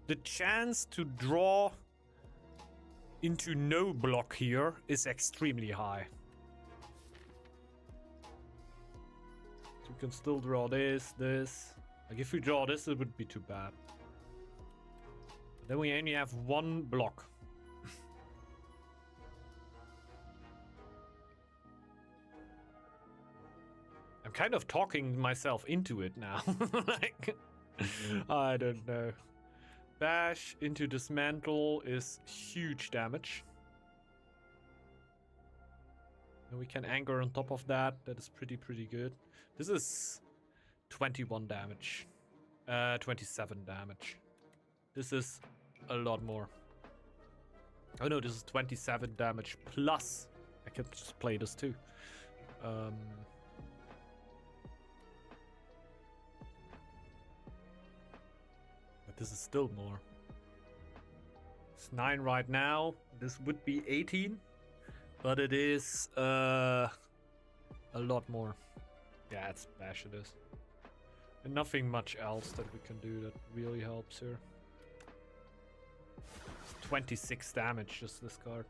the chance to draw into no block here is extremely high. So we can still draw this. Like, if we draw this, it would be too bad. But then we only have one block. I'm kind of talking myself into it now. Like, I don't know. Bash into dismantle is huge damage. And we can anger on top of that. That is pretty good. This is 21 damage. 27 damage. This is a lot more. Oh no, this is 27 damage plus. I can just play this too. This is still more. It's 9 right now. This would be 18. But it is a lot more. Yeah, it's bash it is. And nothing much else that we can do that really helps here. 26 damage, just this card.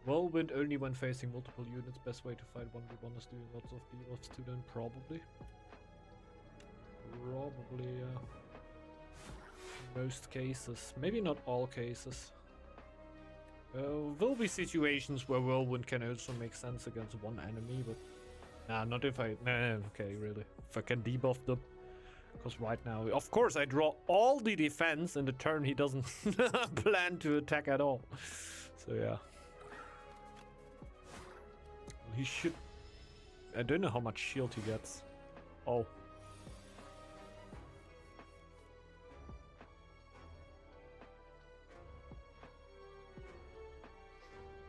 Whirlwind only when facing multiple units. Best way to fight 1v1 is doing lots of debuffs to them, probably. Probably, yeah. Most cases, maybe not all cases. Will be situations where Whirlwind can also make sense against one enemy, but nah, not if I. Nah, okay, really. If I can debuff them, because right now, of course, I draw all the defense in the turn he doesn't plan to attack at all. So yeah, he should I don't know how much shield he gets. Oh.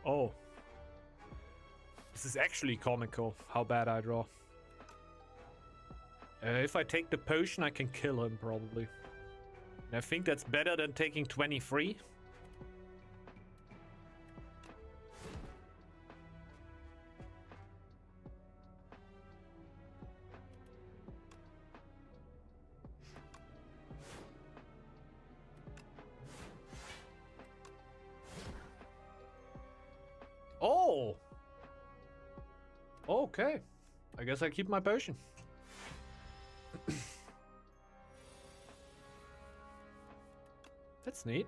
Oh. This is actually comical, how bad I draw. If I take the potion, I can kill him, probably. And I think that's better than taking 23. Oh! Okay. I guess I keep my potion. That's neat.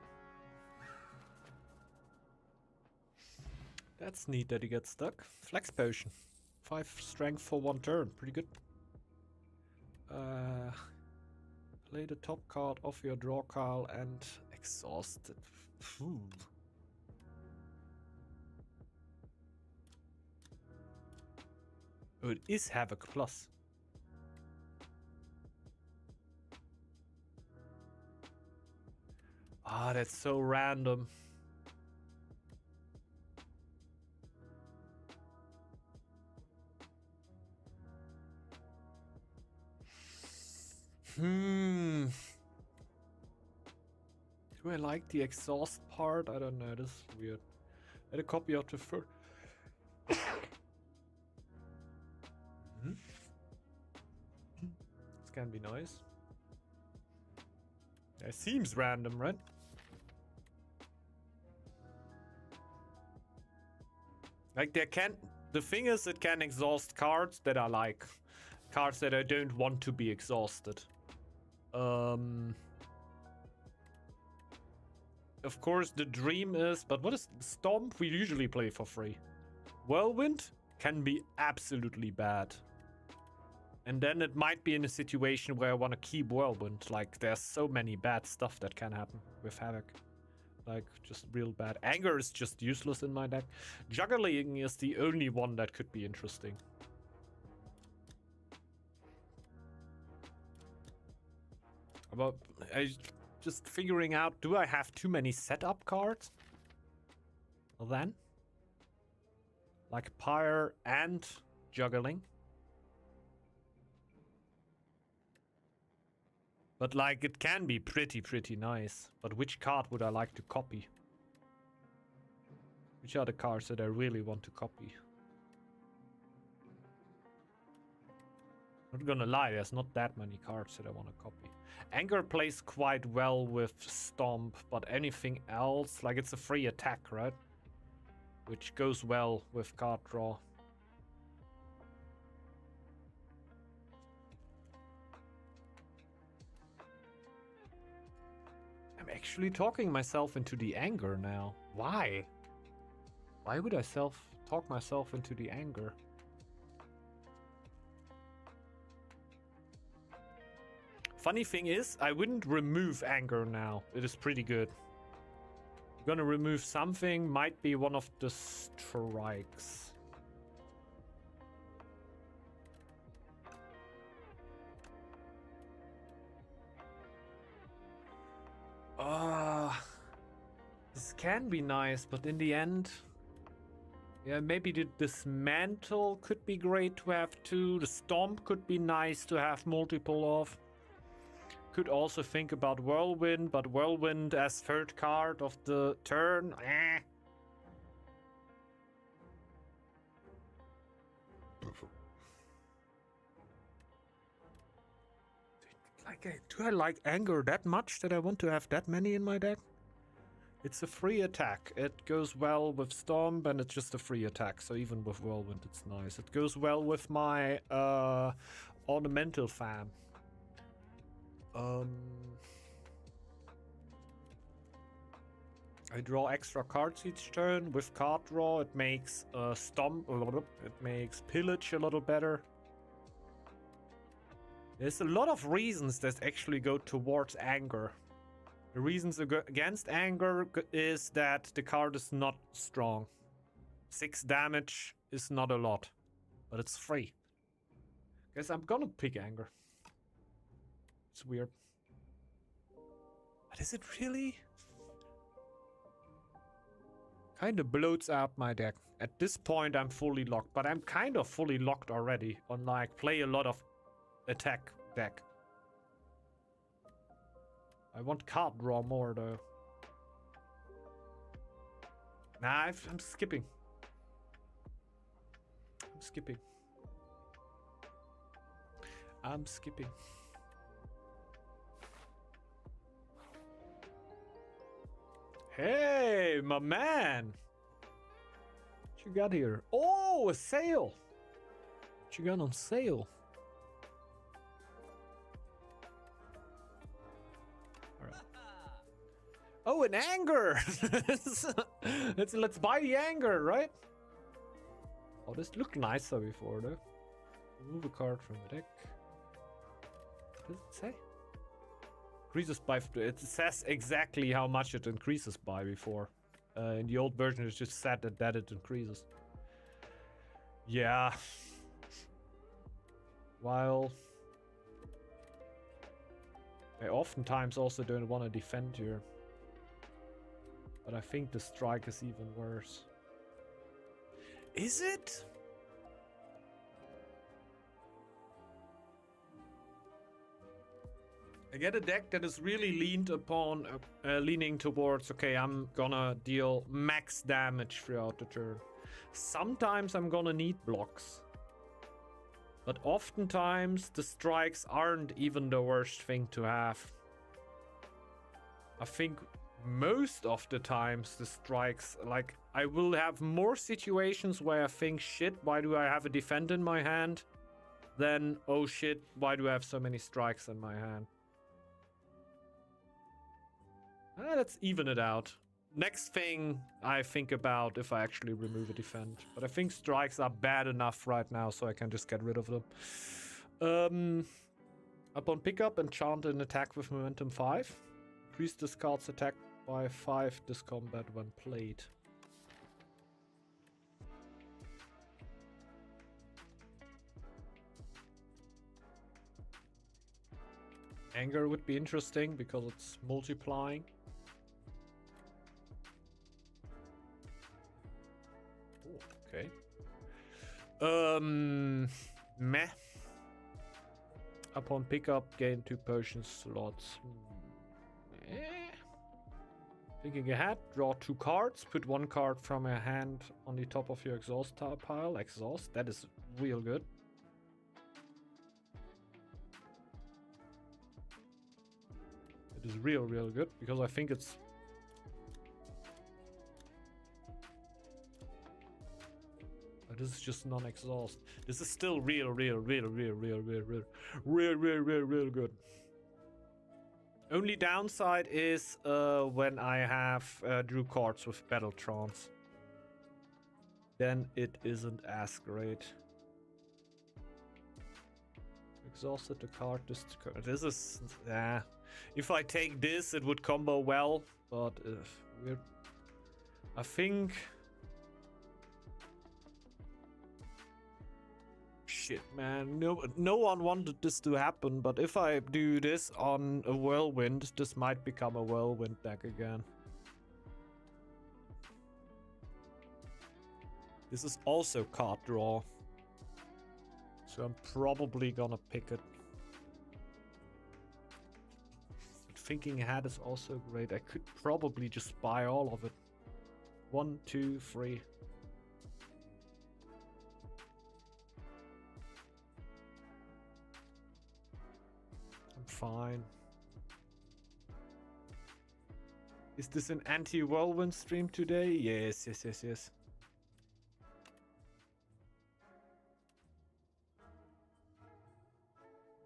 That's neat that he gets stuck. Flex potion. 5 strength for 1 turn. Pretty good. Play the top card of your draw pile and exhausted. Phew. Oh, it is Havoc Plus. Ah, that's so random. Do I like the exhaust part? I don't know. This is weird. I had a copy of the first. This can be nice. It seems random, right? Like there can, the thing is, it can exhaust cards that I like, cards that I don't want to be exhausted. Of course, the dream is, but what is Stomp? We usually play for free. Whirlwind can be absolutely bad. And then it might be in a situation where I want to keep Whirlwind. Like, there's so many bad stuff that can happen with Havoc. Like, just real bad. Anger is just useless in my deck. Juggling is the only one that could be interesting. But I just figuring out, do I have too many setup cards? Well then? Like Pyre and Juggling. But like, it can be pretty nice. But which card would I like to copy? Which are the cards that I really want to copy? Not gonna lie, there's not that many cards that I want to copy. Anger plays quite well with Stomp, but anything else, like it's a free attack, right? Which goes well with card draw. I'm actually talking myself into the anger now. Why? Why would I talk myself into the anger? Funny thing is, I wouldn't remove anger now. It is pretty good. I'm gonna remove something, might be one of the strikes. This can be nice, but in the end, yeah, maybe the Dismantle could be great to have too. The Stomp could be nice to have multiple of. Could also think about Whirlwind, but Whirlwind as third card of the turn, eh. Do I like Anger that much that I want to have that many in my deck? It's a free attack. It goes well with Stomp, and it's just a free attack. So even with Whirlwind, it's nice. It goes well with my Ornamental Fan. I draw extra cards each turn. With card draw, it makes Stomp. It makes Pillage a little better. There's a lot of reasons that actually go towards Anger. The reasons against Anger is that the card is not strong. 6 damage is not a lot, but it's free. Guess I'm gonna pick Anger. It's weird. But is it really? Kind of bloats out my deck. At this point, I'm fully locked, but I'm kind of fully locked already on like play a lot of attack deck. I want card draw more though. Nah, I'm skipping. I'm skipping. I'm skipping. Hey, my man. What you got here? Oh, a sale. What you got on sale? All right. Oh, an Anger. Let's buy the Anger, right? Oh, this looked nicer before, though. Remove a card from the deck. What does it say? Increases by... It says exactly how much it increases by before. In the old version, it's just set that it increases. Yeah. While... I oftentimes also don't want to defend here. But I think the strike is even worse. Is it? I get a deck that is really leaning towards, okay, I'm gonna deal max damage throughout the turn. Sometimes I'm gonna need blocks. But oftentimes the strikes aren't even the worst thing to have. I think most of the times the strikes, like, I will have more situations where I think, shit, why do I have a defend in my hand? Then, oh shit, why do I have so many strikes in my hand? Let's even it out. Next thing I think about if I actually remove a defend. But I think strikes are bad enough right now, so I can just get rid of them. Upon pickup, enchant an attack with momentum 5. Increase this card's attack by 5 this combat when played. Anger would be interesting because it's multiplying. Okay. Meh. Upon pickup, gain 2 potion slots. Thinking ahead, draw 2 cards. Put 1 card from your hand on the top of your exhaust pile. Exhaust, that is real good. It is real good because I think it's... This is just non-exhaust. This is still real good. Only downside is when I have drew cards with battle trance. Then it isn't as great. Exhausted the card. This is... if I take this, it would combo well. But I think... Shit, man. No one wanted this to happen, but if I do this on a whirlwind, this might become a whirlwind deck again. This is also card draw. So I'm probably gonna pick it. But thinking ahead is also great. I could probably just buy all of it. 1, 2, 3. Fine. Is this an anti-whirlwind stream today? Yes.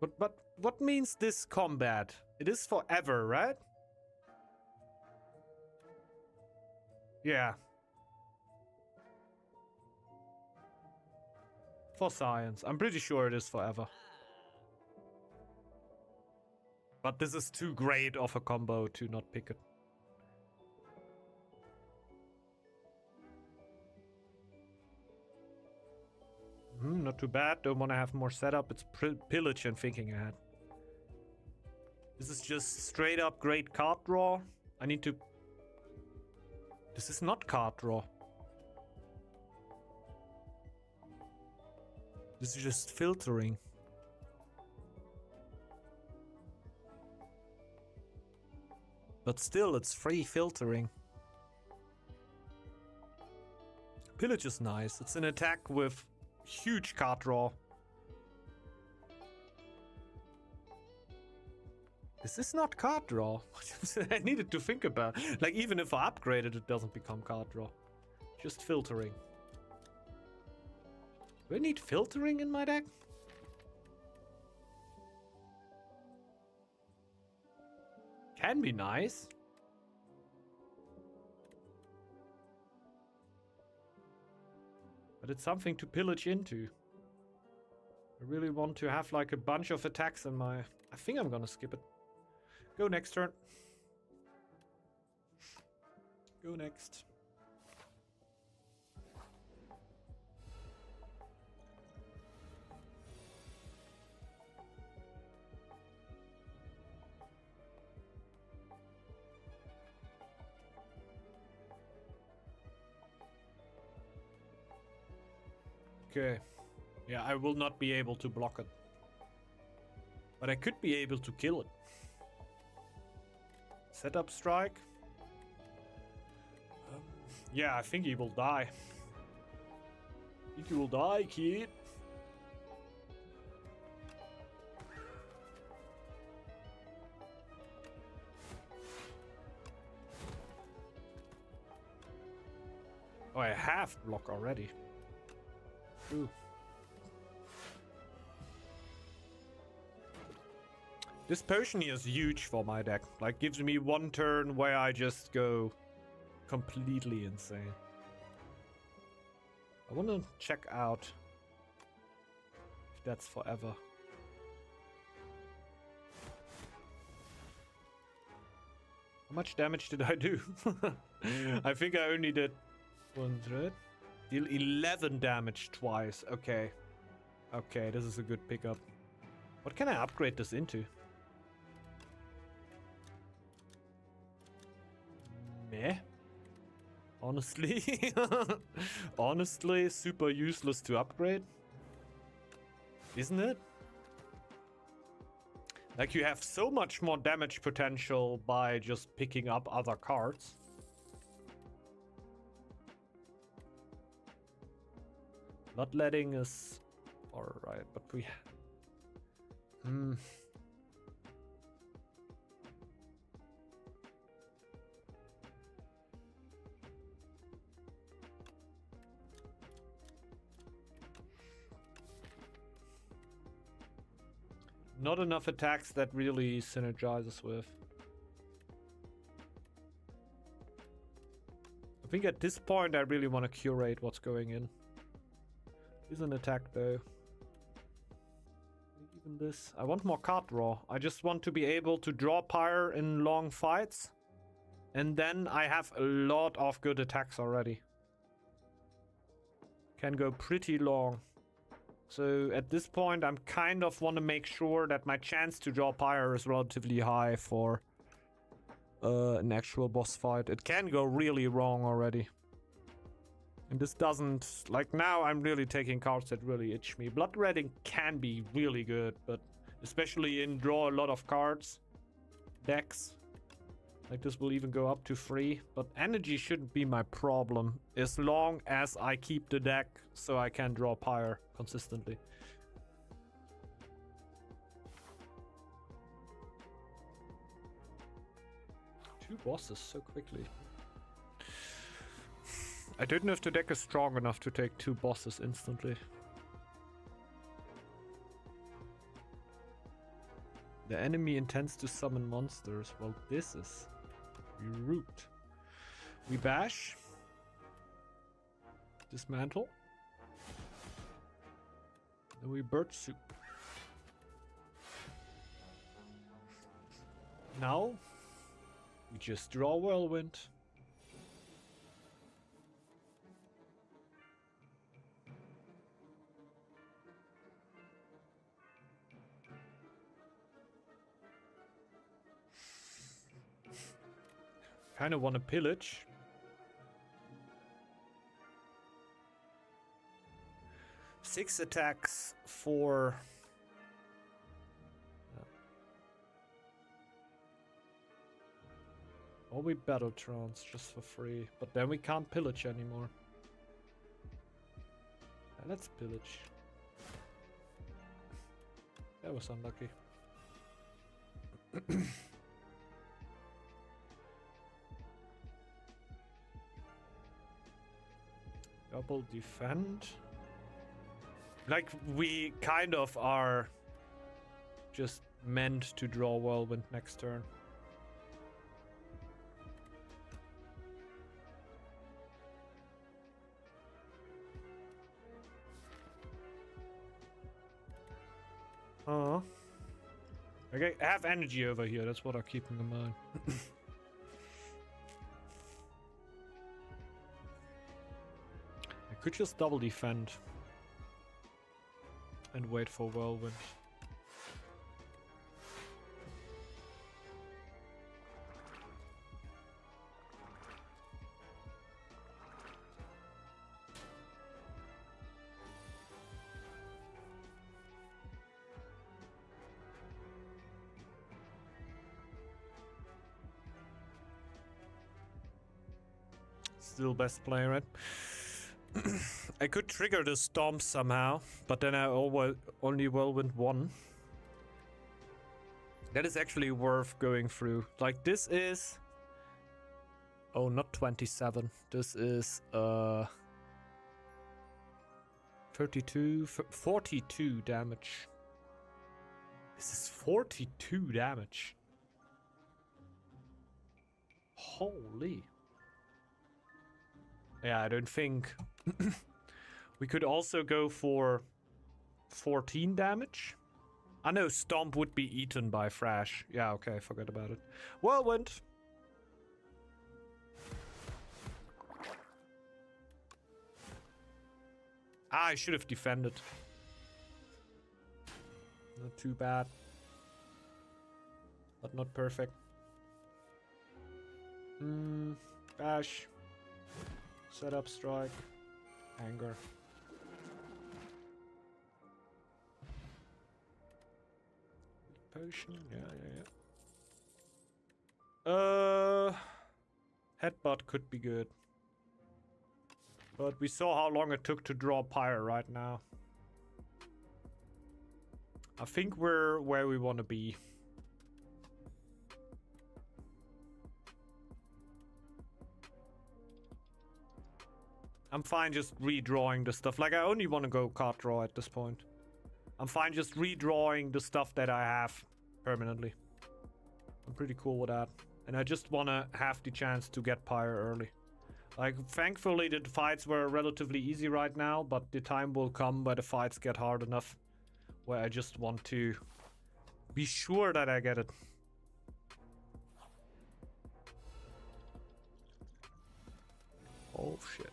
But what means this combat? It is forever, right? Yeah. For science. I'm pretty sure it is forever. But this is too great of a combo to not pick it. Not too bad. Don't want to have more setup. It's pillage and thinking ahead. This is just straight up great card draw. I need to... This is not card draw. This is just filtering. But still, it's free filtering. Pillage is nice. It's an attack with huge card draw. This is not card draw. I needed to think about. Like, even if I upgrade it, it doesn't become card draw. Just filtering. Do I need filtering in my deck? Can be nice. But it's something to pillage into. I really want to have like a bunch of attacks in my... I think I'm gonna skip it. Go next turn. Go next. Okay. Yeah, I will not be able to block it. But I could be able to kill it. Setup strike. Yeah, I think he will die. I think he will die, kid. Oh, I have block already. Ooh. This potion here is huge for my deck. Like, gives me one turn where I just go completely insane. I want to check out if that's forever. How much damage did I do? I think I only did 100. Deal 11 damage twice. Okay. Okay, this is a good pickup. What can I upgrade this into? Meh. Honestly. Honestly, super useless to upgrade. Isn't it? Like, you have so much more damage potential by just picking up other cards. Bloodletting is alright, but we... Not enough attacks that really synergizes with. I think at this point I really want to curate what's going in. Is an attack though. Even this. I want more card draw. I just want to be able to draw pyre in long fights. And then I have a lot of good attacks already. Can go pretty long. So at this point I'm kind of want to make sure that my chance to draw pyre is relatively high for an actual boss fight. It can go really wrong already. And this doesn't... Like, now I'm really taking cards that really itch me. Bloodletting can be really good, but especially in draw a lot of cards decks. Like, this will even go up to 3. But energy shouldn't be my problem, as long as I keep the deck so I can draw pyre consistently. Two bosses so quickly. I don't know if the deck is strong enough to take 2 bosses instantly. The enemy intends to summon monsters. Well, this is... We root. We bash. Dismantle. Then we bird soup. Now, we just draw Whirlwind. Kind of want to pillage. Six attacks for... Or we battle trance just for free. But then we can't pillage anymore. Let's pillage. That was unlucky. Double defend. Like, we kind of are just meant to draw Whirlwind next turn. Okay, I have energy over here, that's what I'm keeping in mind. I could just double defend and wait for Whirlwind. Still best play, right? I could trigger the Stomp somehow, but then I only Whirlwind 1. That is actually worth going through. Like, this is... Oh, not 27. This is 42 damage. This is 42 damage. Holy. Yeah, I don't think... We could also go for 14 damage. I know Stomp would be eaten by Thrash. Yeah, okay, forget about it. Whirlwind! Ah, I should have defended. Not too bad. But not perfect. Bash. Setup strike. Anger. Potion, yeah. Headbutt could be good. But we saw how long it took to draw Pyre right now. I think we're where we want to be. I'm fine just redrawing the stuff. Like, I only want to go card draw at this point. I'm fine just redrawing the stuff that I have permanently. I'm pretty cool with that. And I just want to have the chance to get Pyre early. Like, thankfully the fights were relatively easy right now, but the time will come where the fights get hard enough. Where I just want to be sure that I get it. Oh shit.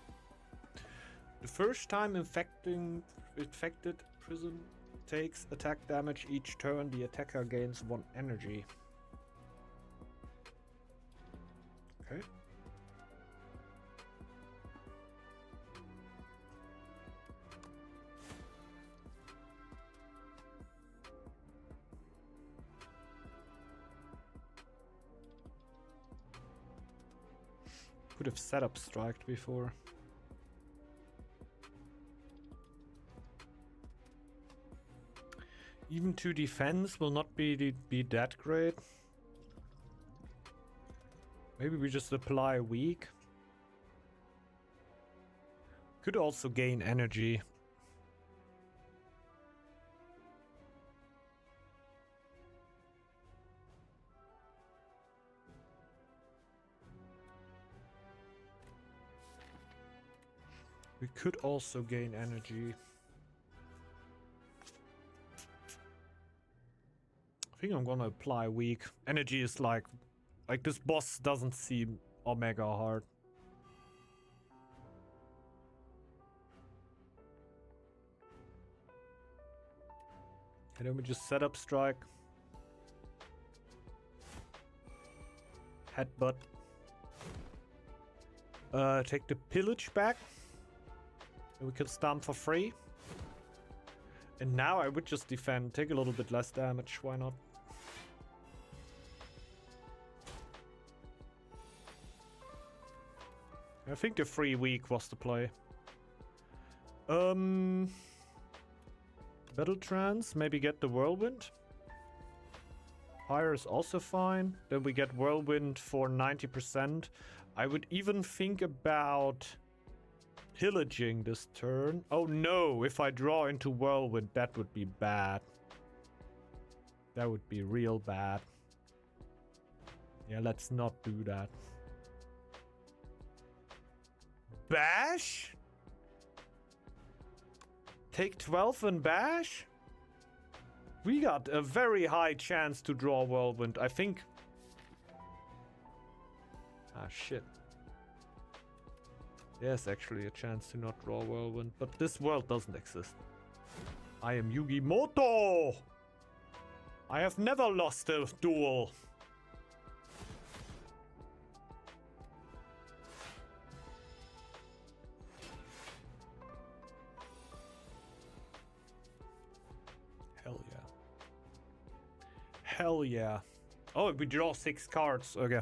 The first time infected prison takes attack damage each turn, the attacker gains 1 energy. Okay. Could have setup striked before. Even 2 defense will not be that great. Maybe we just apply weak. Could also gain energy. We could also gain energy. I think I'm gonna apply weak. Energy is like this boss doesn't seem omega hard. And then we just set up strike. Headbutt. Take the pillage back. And we can stomp for free. And now I would just defend. Take a little bit less damage. Why not? I think the free week was the play. Battle Trance. Maybe get the Whirlwind. Fire is also fine. Then we get Whirlwind for 90%. I would even think about pillaging this turn. Oh no, if I draw into Whirlwind, that would be bad. That would be real bad. Yeah, let's not do that. Bash? Take 12 and bash? We got a very high chance to draw Whirlwind, I think. Ah, shit. There's actually a chance to not draw Whirlwind, but this world doesn't exist. I am Yugi Moto! I have never lost a duel. Hell yeah. Hell yeah. Oh, we draw 6 cards. Okay.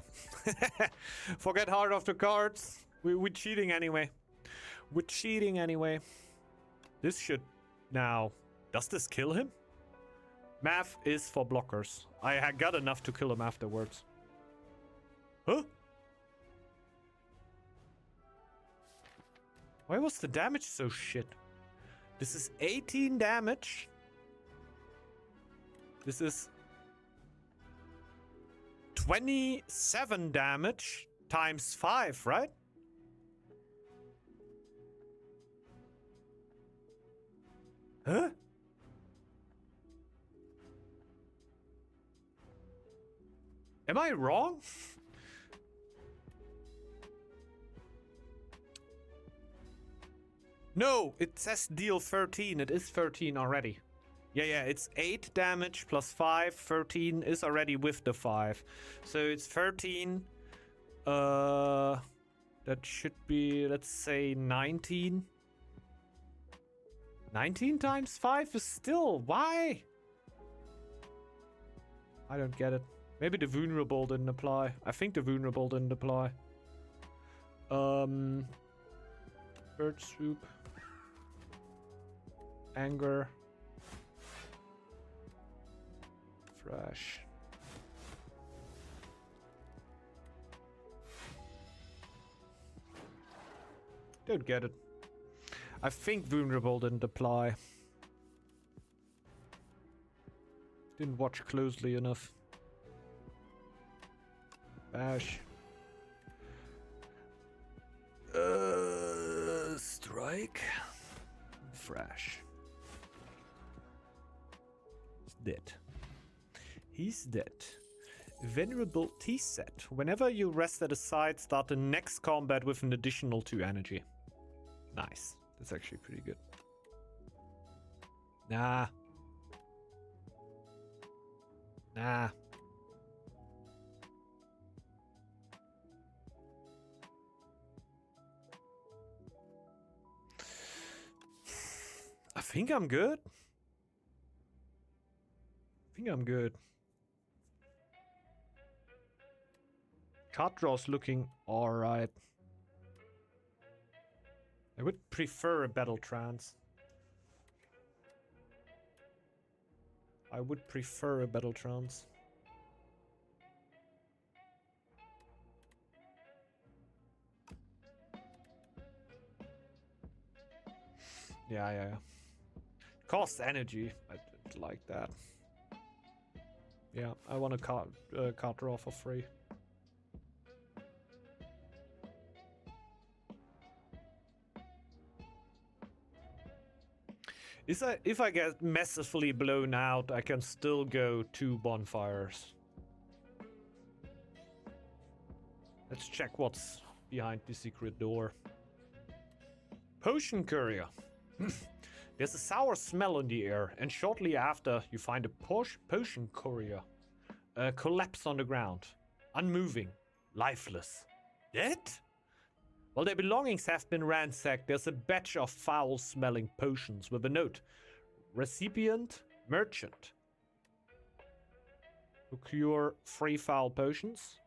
Forget Heart of the Cards. We're cheating anyway. We're cheating anyway. This should now... Does this kill him? Math is for blockers. I got enough to kill him afterwards. Huh? Why was the damage so shit? This is 18 damage. This is 27 damage times 5, right? Huh? Am I wrong? No, it says deal 13. It is 13 already. Yeah, it's 8 damage plus 5. 13 is already with the 5. So it's 13. That should be, let's say, 19. 19 times 5 is still... Why? I don't get it. Maybe the vulnerable didn't apply. I think the vulnerable didn't apply. Bird swoop. Anger. Fresh. Don't get it. I think vulnerable didn't apply. Didn't watch closely enough. Bash. Strike. Fresh. He's dead. He's dead. Venerable T-set. Whenever you rest at a side, start the next combat with an additional 2 energy. Nice. That's actually pretty good. Nah. Nah. I think I'm good. Card draw's looking alright. I would prefer a Battle Trance. Yeah. Cost energy. I didn't like that. Yeah, I want a card draw for free. If I get massively blown out, I can still go 2 bonfires. Let's check what's behind the secret door. Potion Courier. There's a sour smell in the air, and shortly after, you find a potion courier collapsed on the ground, unmoving, lifeless. Dead? While their belongings have been ransacked, there's a batch of foul-smelling potions with a note. Recipient, merchant. Procure 3 foul potions.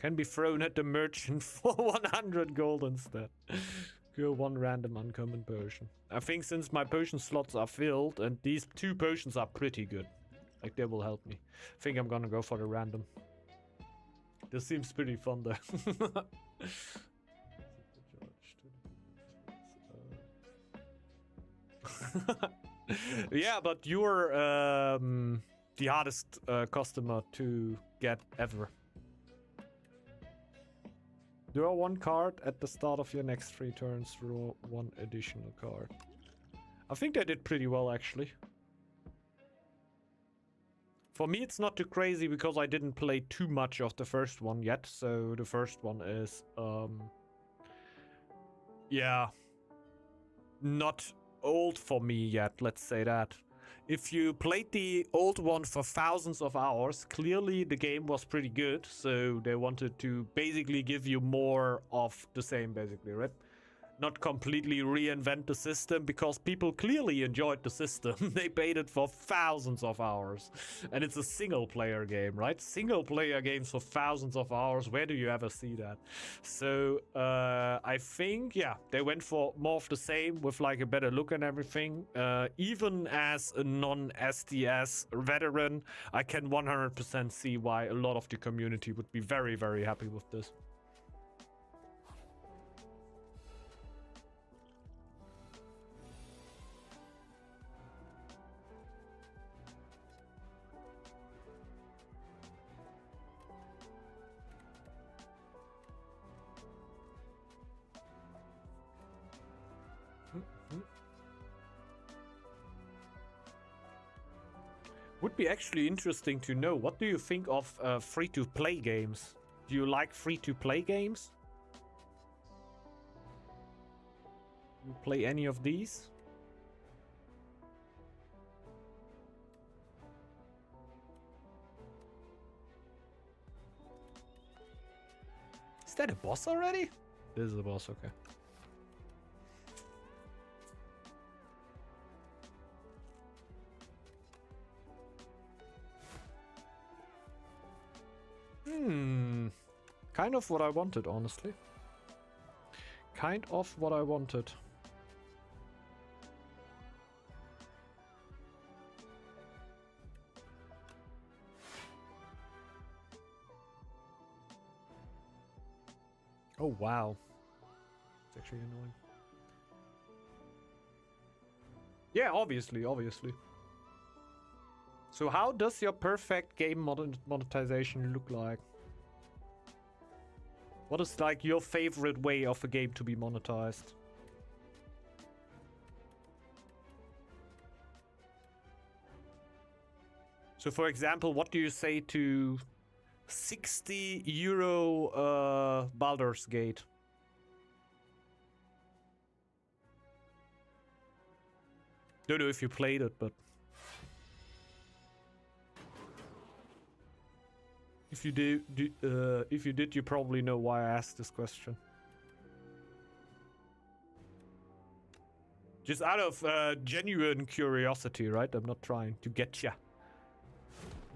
Can be thrown at the merchant for 100 gold instead. Cure 1 random uncommon potion. I think since my potion slots are filled, and these 2 potions are pretty good. Like, they will help me. I think I'm gonna go for the random. This seems pretty fun though. Yeah, but you're the hardest customer to get ever. Draw 1 card at the start of your next 3 turns. Draw 1 additional card. I think they did pretty well, actually. For me, it's not too crazy because I didn't play too much of the first one yet. So the first one is, yeah, not old for me yet, let's say that. If you played the old one for thousands of hours, clearly the game was pretty good, so they wanted to basically give you more of the same, basically, right? Not completely reinvent the system, because people clearly enjoyed the system. They played it for thousands of hours. And it's a single player game, right? Single player games for thousands of hours. Where do you ever see that? So I think, yeah, they went for more of the same with like a better look and everything. Even as a non-STS veteran, I can 100% see why a lot of the community would be very, very happy with this. Would be actually interesting to know, what do you think of free-to-play games? Do you like free-to-play games? You play any of these? Is that a boss already? This is a boss, okay. Kind of what I wanted, honestly. Kind of what I wanted. Oh, wow. It's actually annoying. Yeah, obviously. So how does your perfect game monetization look like? What is like your favorite way of a game to be monetized? So for example, what do you say to 60 euro Baldur's Gate? Don't know if you played it, but if you did, you probably know why I asked this question. Just out of genuine curiosity, right? I'm not trying to get ya.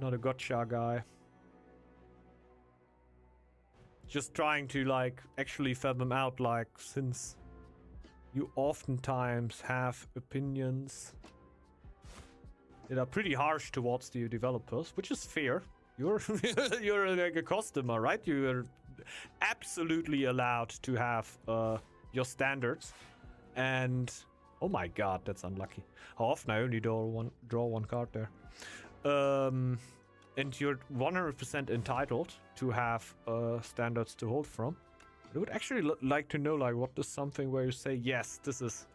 Not a gotcha guy. Just trying to like actually fathom out, like, since you oftentimes have opinions that are pretty harsh towards the developers, which is fair. You're you're like a customer, right? You're absolutely allowed to have your standards. And oh my god, that's unlucky. How often I only draw one card there. And you're 100% entitled to have standards to hold from. I would actually like to know, like, what is something where you say, yes, this is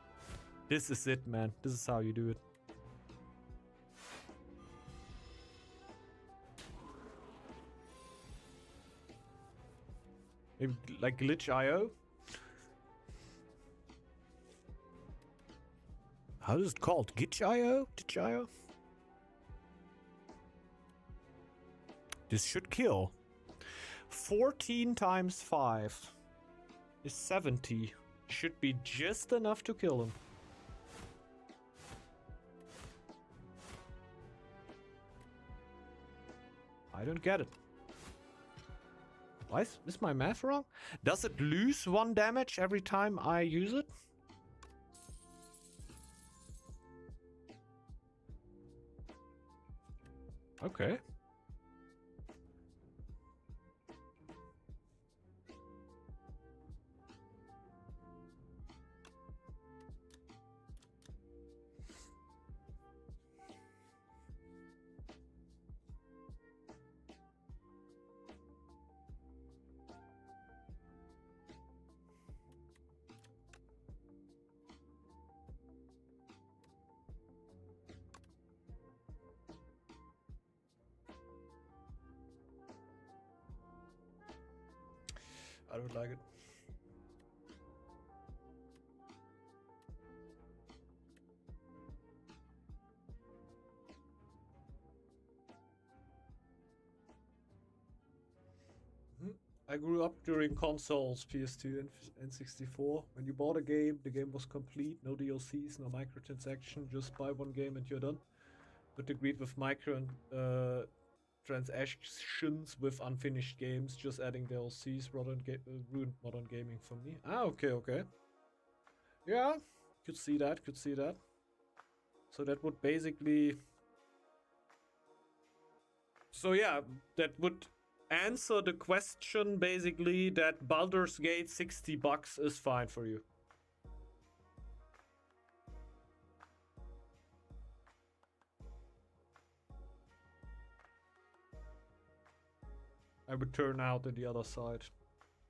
it, man. This is how you do it. Maybe like glitch.io? How is it called? Glitch.io? Glitch.io? This should kill. 14 times 5 is 70. Should be just enough to kill him. I don't get it. Why is my math wrong? Does it lose 1 damage every time I use it? Okay. I don't like it. I grew up during consoles, PS2 and N64. When you bought a game, the game was complete, no DLCs, no microtransaction, just buy one game and you're done. But agreed with micro transactions with unfinished games, just adding DLCs ruined modern gaming for me. Ah, okay. Yeah, could see that. So that would basically... So yeah, that would answer the question basically that Baldur's Gate $60 is fine for you. I would turn out on the other side.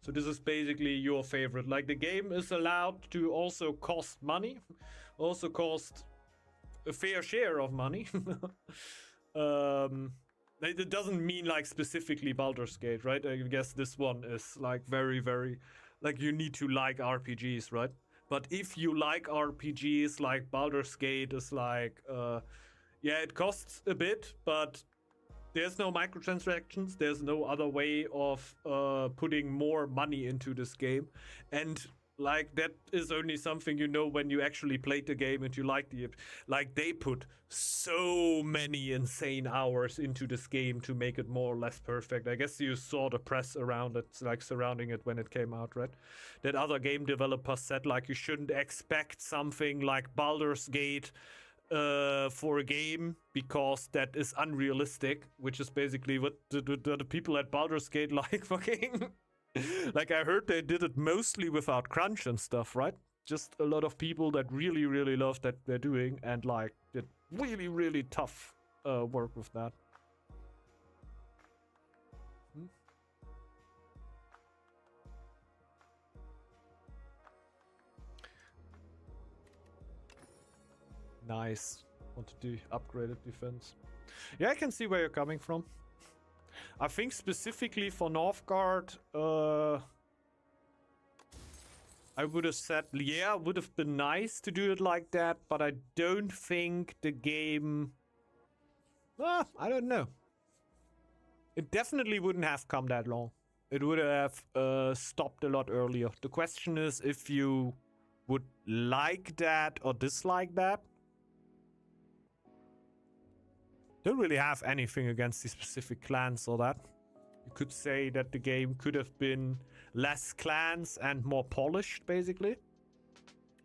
So this is basically your favorite. Like, the game is allowed to also cost money, also cost a fair share of money. It doesn't mean like specifically Baldur's Gate, right? I guess this one is like very, very, like, you need to like RPGs, right? But if you like RPGs, like Baldur's Gate is like, yeah, it costs a bit, but there's no microtransactions. There's no other way of putting more money into this game. And like, that is only something you know when you actually played the game and you liked it. Like, they put so many insane hours into this game to make it more or less perfect. I guess you saw the press around it, like surrounding it when it came out, right? That other game developers said like you shouldn't expect something like Baldur's Gate for a game because that is unrealistic, which is basically what the people at Baldur's Gate like fucking... Like, I heard they did it mostly without crunch and stuff, right? Just a lot of people that really, really love that they're doing and like did really, really tough work with that. Nice. Want to do upgraded defense. Yeah, I can see where you're coming from. I think specifically for Northgard, I would have said, yeah, would have been nice to do it like that, but I don't think the game... I don't know. It definitely wouldn't have come that long. It would have stopped a lot earlier. The question is if you would like that or dislike that. Don't really have anything against the specific clans or that. You could say that the game could have been less clans and more polished, basically.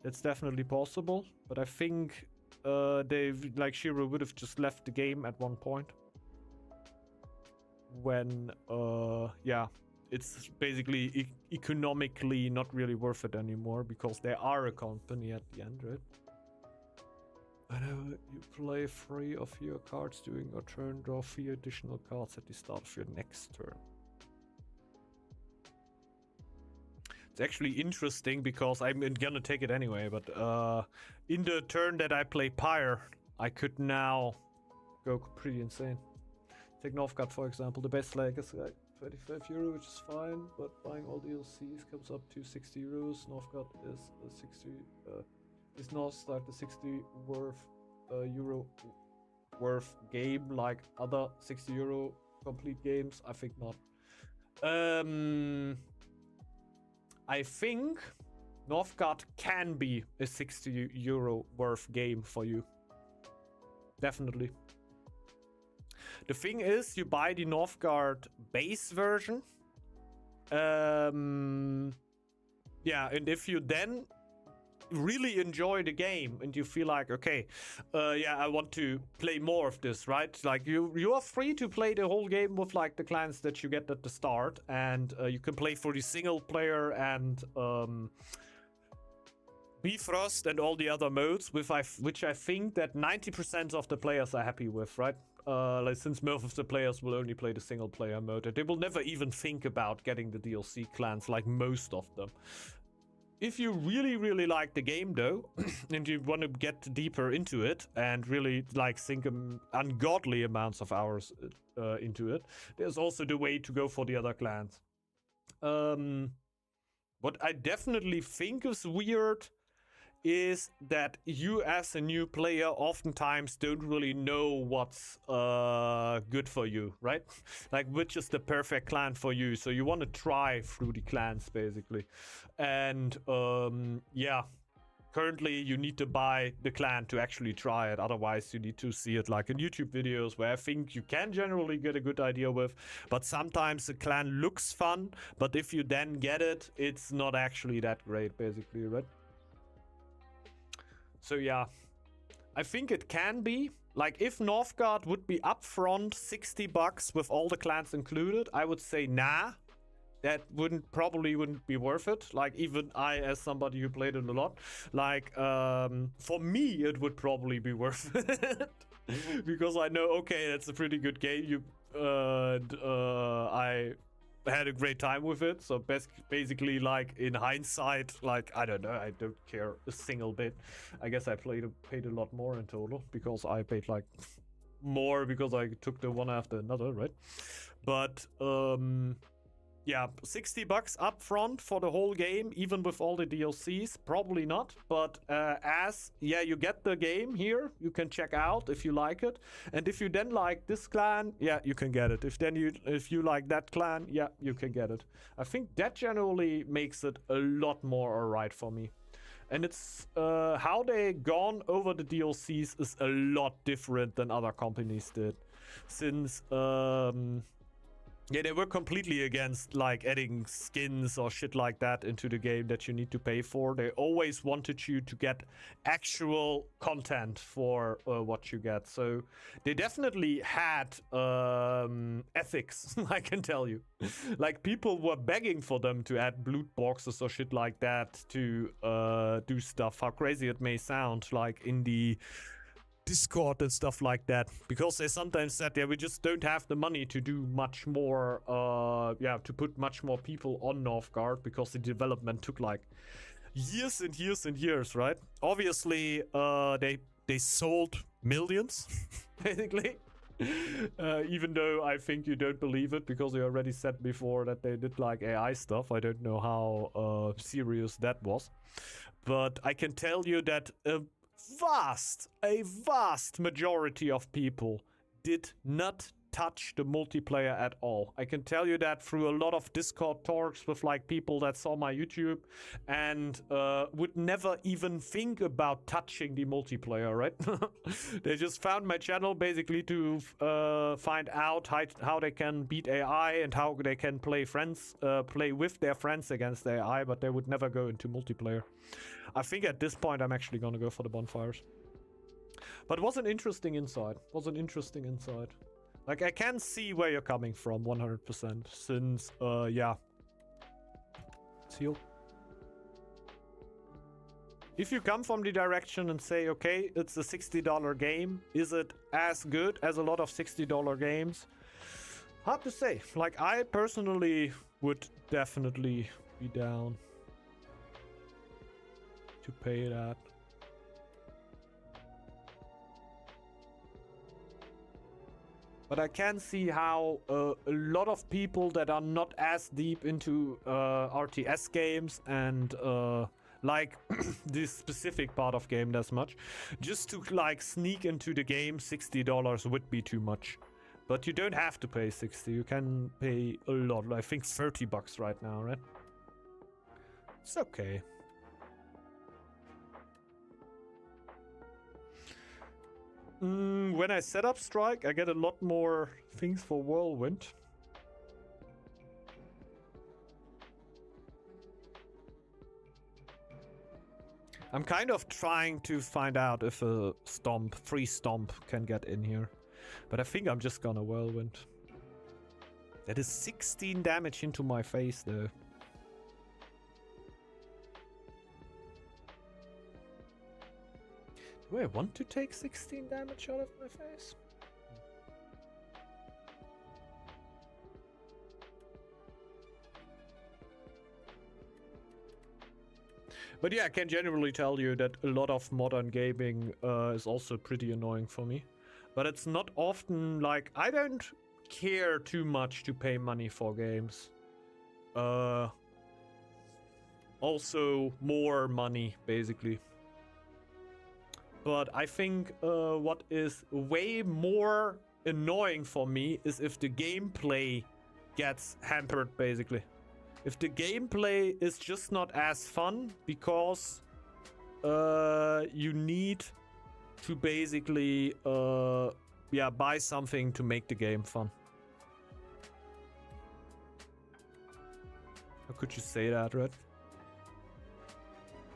That's definitely possible. But I think like Shiro would have just left the game at one point. When, yeah, it's basically economically not really worth it anymore because they are a company at the end, right? I know you play 3 of your cards during your turn, draw 3 additional cards at the start of your next turn. It's actually interesting because I'm gonna take it anyway, but in the turn that I play Pyre, I could now go pretty insane. Take Northgard, for example. The base leg is like 25 euro, which is fine, but buying all DLCs comes up to 60 euros. Northgard is 60. Is Northgard the 60 euro worth game like other 60 euro complete games? I think not. I think Northgard can be a 60 euro worth game for you. Definitely. The thing is, you buy the Northgard base version. Yeah, and if you then really enjoy the game and you feel like, okay, yeah, I want to play more of this, right? Like you are free to play the whole game with like the clans that you get at the start, and you can play for the single player and Bifrost and all the other modes, which I think that 90% of the players are happy with, right? Like, since most of the players will only play the single player mode, they will never even think about getting the DLC clans, like most of them. If you really, really like the game though, and you want to get deeper into it and really like sink ungodly amounts of hours into it, there's also the way to go for the other clans. What I definitely think is weird is that you as a new player oftentimes don't really know what's good for you, right? Like which is the perfect clan for you. So you want to try through the clans basically. And yeah, currently you need to buy the clan to actually try it. Otherwise you need to see it like in YouTube videos, where I think you can generally get a good idea with. But sometimes the clan looks fun, but if you then get it, it's not actually that great basically, right? So yeah, I think it can be. Like if Northgard would be upfront $60 with all the clans included, I would say nah. That probably wouldn't be worth it. Like even I, as somebody who played it a lot, like for me it would probably be worth it. Because I know, okay, that's a pretty good game. I had a great time with it. So basically, like in hindsight, like I don't know, I don't care a single bit. I guess I paid a lot more in total, because I paid like more because I took the one after another, right? But yeah, $60 up front for the whole game, even with all the DLCs, probably not. But yeah, you get the game here, you can check out if you like it, and if you then like this clan, yeah, you can get it. If you like that clan, yeah, you can get it. I think that generally makes it a lot more alright for me. And it's how they gone over the DLCs is a lot different than other companies did, since yeah, they were completely against like adding skins or shit like that into the game that you need to pay for. They always wanted you to get actual content for what you get. So they definitely had ethics, I can tell you. Like people were begging for them to add loot boxes or shit like that to do stuff. How crazy it may sound, like in the Discord and stuff like that, because they sometimes said, yeah, we just don't have the money to do much more, yeah, to put much more people on Northgard, because the development took like years and years and years, right? Obviously, they sold millions, basically. Even though I think you don't believe it, because they already said before that they did like AI stuff. I don't know how serious that was, but I can tell you that a vast majority of people did not touch the multiplayer at all. I can tell you that through a lot of Discord talks with like people that saw my YouTube and would never even think about touching the multiplayer, right? They just found my channel basically to find out how they can beat AI and how they can play with their friends against AI, but they would never go into multiplayer. I think at this point I'm actually gonna go for the bonfires. But it was an interesting insight. Like, I can see where you're coming from 100%, since, yeah. Seal. If you come from the direction and say, okay, it's a $60 game, is it as good as a lot of $60 games? Hard to say. Like, I personally would definitely be down to pay that. But I can see how a lot of people that are not as deep into RTS games and like this specific part of game as much, just to like sneak into the game, $60 would be too much. But you don't have to pay 60. You can pay a lot. I think 30 bucks right now, right? It's okay. When I set up Strike, I get a lot more things for Whirlwind. I'm kind of trying to find out if a free stomp can get in here. But I think I'm just gonna Whirlwind. That is 16 damage into my face, though. Do I want to take 16 damage out of my face? But yeah, I can generally tell you that a lot of modern gaming is also pretty annoying for me. But it's not often, like, I don't care too much to pay money for games. Also, more money, basically. But I think what is way more annoying for me is if the gameplay gets hampered, basically. If the gameplay is just not as fun because you need to basically buy something to make the game fun. How could you say that, right?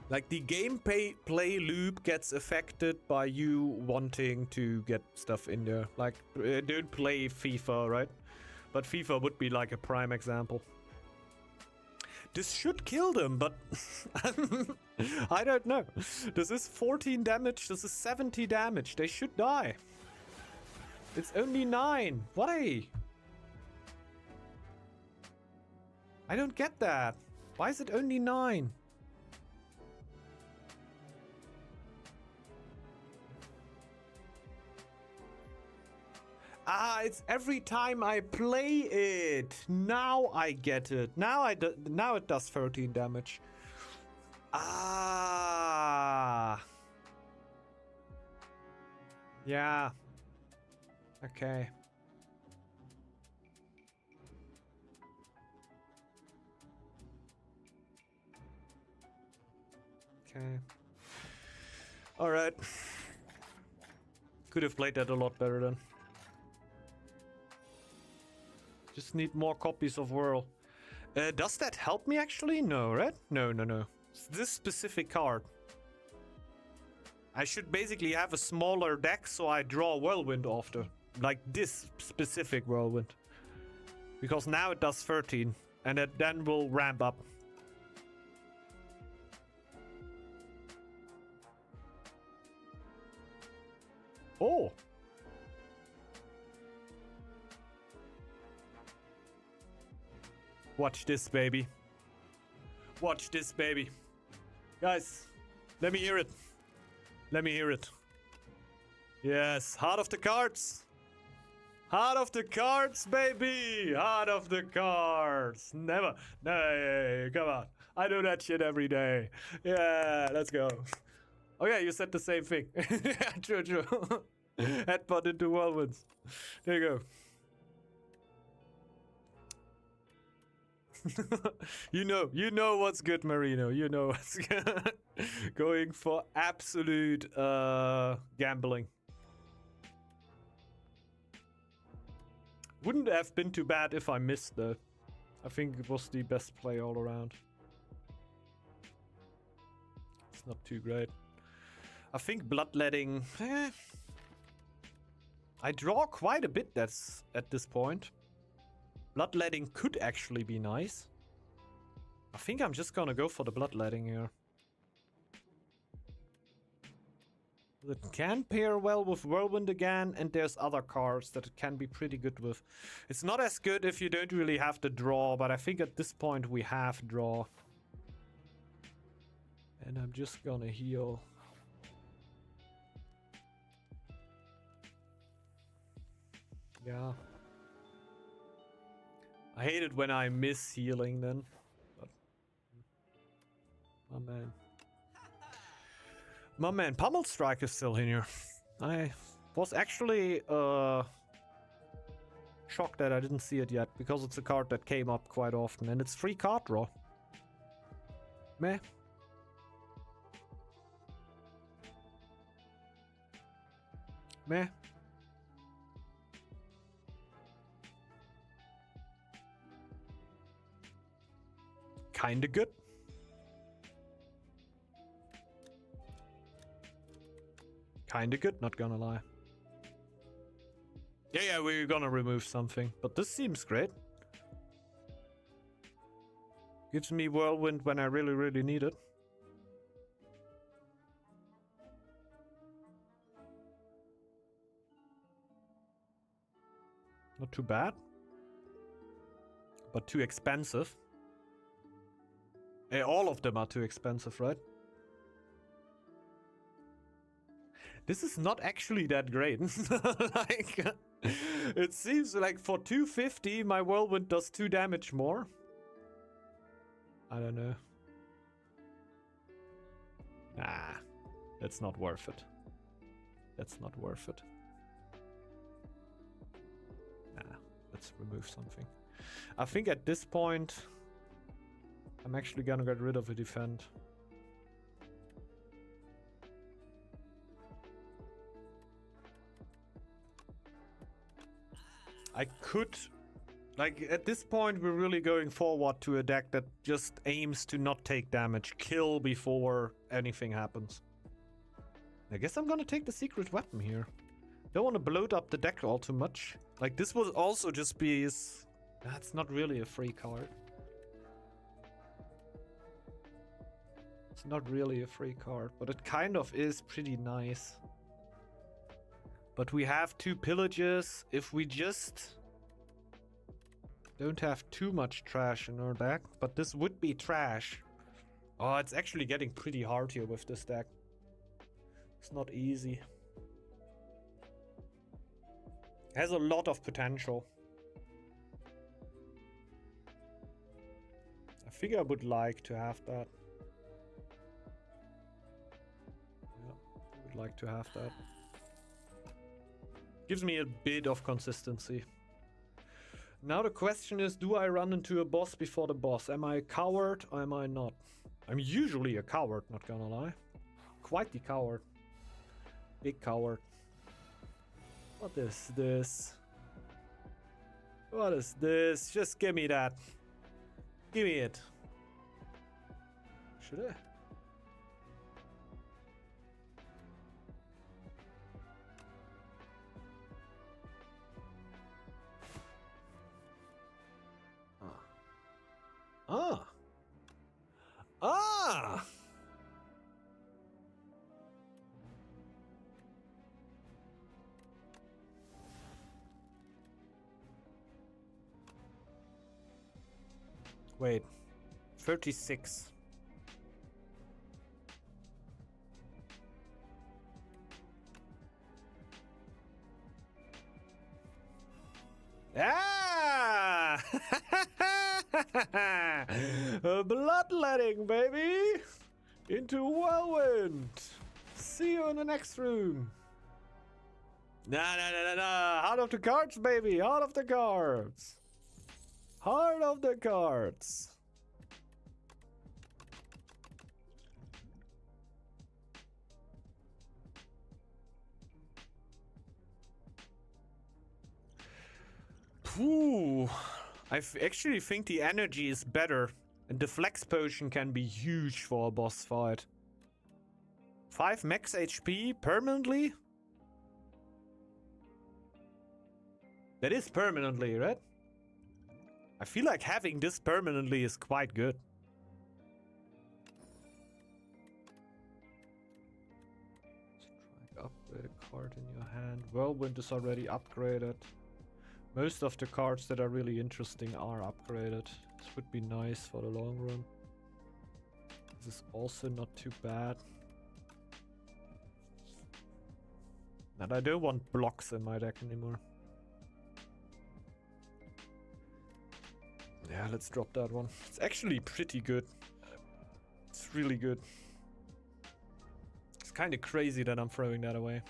Like the gameplay loop gets affected by you wanting to get stuff in there. Like, don't play FIFA, right? But FIFA would be like a prime example. This should kill them, but I don't know. This is 14 damage, this is 70 damage. They should die. It's only 9. Why? I don't get that. Why is it only 9? Ah, it's every time I play it. Now I get it. Now it does 13 damage. Ah. Yeah. Okay. Okay. All right. Could have played that a lot better then. Just need more copies of Whirl. Does that help me actually? No, right? No. It's this specific card. I should basically have a smaller deck so I draw Whirlwind after. Like this specific Whirlwind. Because now it does 13. And it then will ramp up. Oh! Watch this, baby. Watch this, baby. Guys, let me hear it. Let me hear it. Yes, heart of the cards. Heart of the cards, baby. Heart of the cards. Never. No, come on. I do that shit every day. Yeah, let's go. Oh yeah, you said the same thing. True. Headbutt into whirlwinds. There you go. you know what's good, Marino. You know what's good. Going for absolute gambling. Wouldn't have been too bad if I missed though. I think it was the best play all around. It's not too great. I think bloodletting. I draw quite a bit that's at this point. Bloodletting could actually be nice. I think I'm just gonna go for the bloodletting here. It can pair well with Whirlwind again, and there's other cards that it can be pretty good with. It's not as good if you don't really have the draw, but I think at this point we have draw. And I'm just gonna heal. Yeah. I hate it when I miss healing then. But my man, Pummel Strike is still in here. I was actually Shocked that I didn't see it yet, because it's a card that came up quite often, and it's free card draw. Meh. Meh. Kinda good. Kinda good, not gonna lie. Yeah, we're gonna remove something, but this seems great. Gives me Whirlwind when I really need it. Not too bad. But too expensive. All of them are too expensive, right? This is not actually that great. Like, it seems like for 250, my Whirlwind does 2 damage more. I don't know. Nah, that's not worth it. That's not worth it. Nah, let's remove something. I think at this point, I'm actually gonna get rid of a defend. I could... Like, at this point, we're really going forward to a deck that just aims to not take damage. Kill before anything happens. I guess I'm gonna take the secret weapon here. Don't want to bloat up the deck all too much. Like, this will also just be... That's not really a free card. It's not really a free card, but it kind of is pretty nice. But we have 2 pillages. If we just don't have too much trash in our deck, but this would be trash. Oh, it's actually getting pretty hard here with this deck. It's not easy. Has a lot of potential. I think I would like to have that. Yeah, I would like to have that. Gives me a bit of consistency. Now the question is, do I run into a boss before the boss? Am I a coward or am I not? I'm usually a coward, not gonna lie. Quite the coward. Big coward. What is this? What is this? Just give me that. Give me it. Should I? Ah. Ah! Wait. 36. Ah! Bloodletting, baby! Into Whirlwind! See you in the next room! Nah. Heart of the cards, baby! Heart of the cards! Heart of the cards! Ooh, I actually think the energy is better, and the flex potion can be huge for a boss fight. 5 max HP permanently? That is permanently, right? I feel like having this permanently is quite good. Strike upgrade a card in your hand. Whirlwind is already upgraded. Most of the cards that are really interesting are upgraded. This would be nice for the long run. This is also not too bad. And I don't want blocks in my deck anymore. Yeah, let's drop that one. It's actually pretty good. It's really good. It's kind of crazy that I'm throwing that away.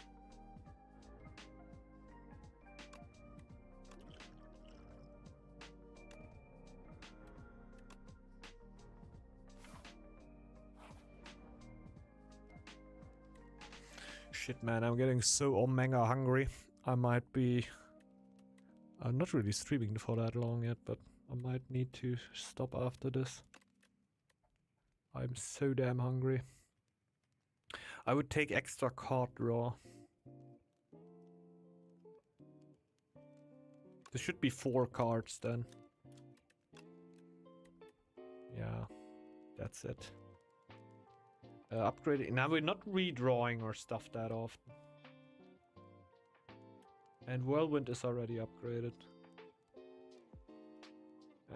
Shit, man, I'm getting so omega hungry. I might be... I'm not really streaming for that long yet, but I might need to stop after this. I'm so damn hungry. I would take extra card draw. There should be 4 cards then. Yeah, that's it. Upgrading. Now we're not redrawing our stuff that often. And Whirlwind is already upgraded.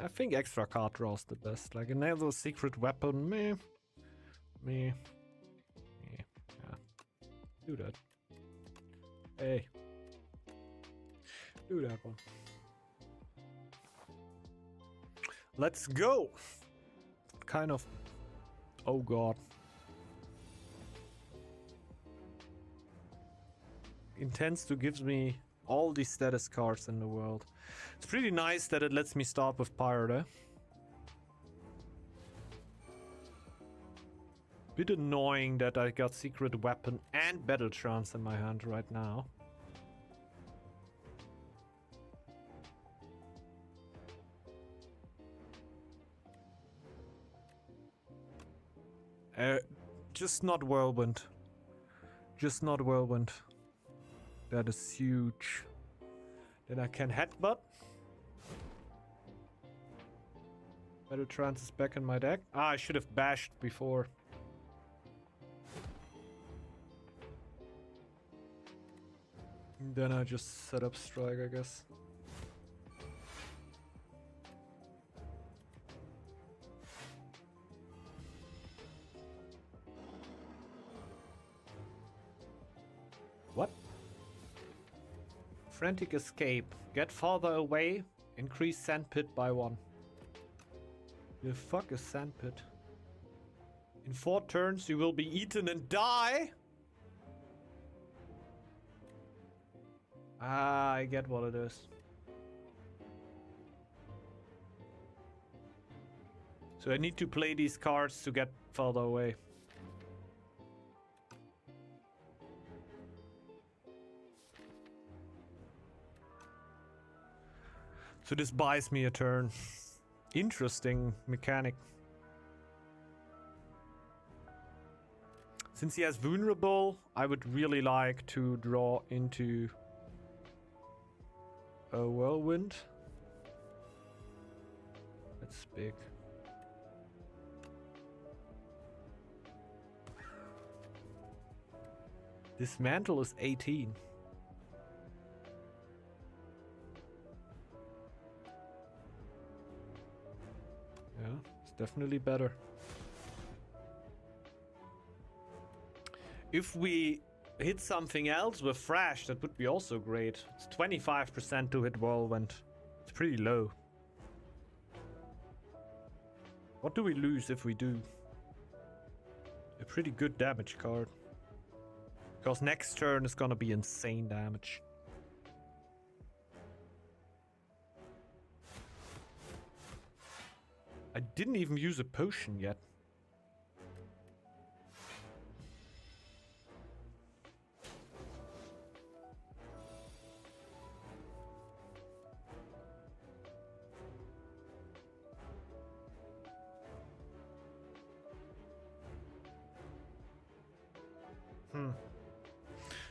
I think extra card draw is the best. Like another secret weapon, meh. Yeah. Do that. Hey. Do that one. Let's go! Kind of... Oh god. Intends to give me all the status cards in the world. It's pretty nice that it lets me start with Pirate, eh? Bit annoying that I got secret weapon and battle trance in my hand right now. Just not Whirlwind. Just not Whirlwind. That is huge. Then I can headbutt. Battle trance is back in my deck. Ah, I should have bashed before. Then I just set up strike, I guess. What? Frantic escape. Get farther away. Increase sandpit by 1. The fuck is sandpit? In 4 turns you will be eaten and die? Ah, I get what it is. So I need to play these cards to get farther away. So this buys me a turn. Interesting mechanic. Since he has vulnerable, I would really like to draw into a Whirlwind. That's big. Dismantle is 18. Yeah, it's definitely better. If we hit something else with Thrash, that would be also great. It's 25% to hit Whirlwind. It's pretty low. What do we lose if we do? A pretty good damage card. Because next turn is gonna be insane damage. I didn't even use a potion yet.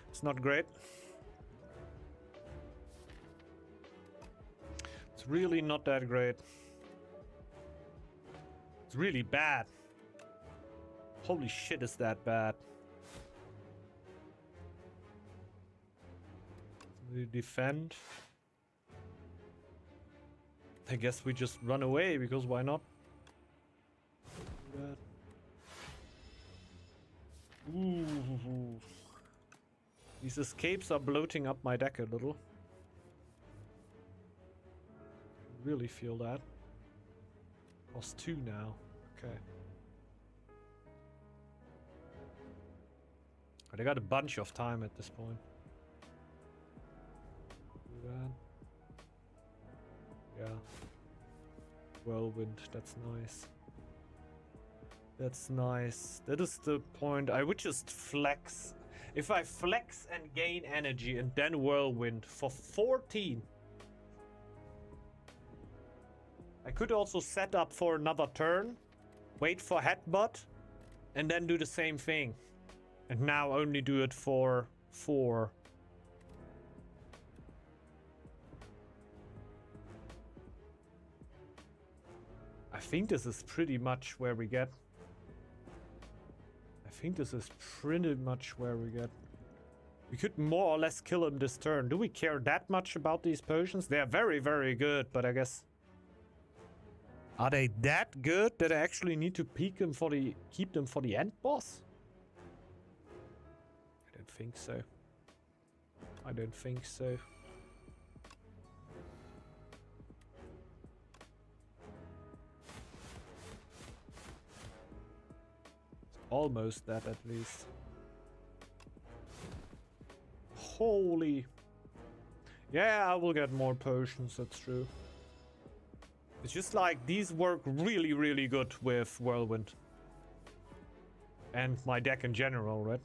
It's not great. It's really not that great. It's really bad. Holy shit, is that bad. We defend. I guess we just run away, because why not? Ooh. These escapes are bloating up my deck a little. Really feel that. Cost 2 now. Okay. But I got a bunch of time at this point. Do that. Yeah. Whirlwind, that's nice. That's nice. That is the point. I would just flex. If I flex and gain energy and then whirlwind for 14. I could also set up for another turn, wait for headbutt, and then do the same thing. And now only do it for 4. I think this is pretty much where we get. We could more or less kill him this turn. Do we care that much about these potions? They are very, very good, but I guess... Are they that good that I actually need to keep them for the end boss? I don't think so. It's almost that at least. Holy. Yeah, I will get more potions, that's true. It's just like these work really, really good with Whirlwind. And my deck in general, right?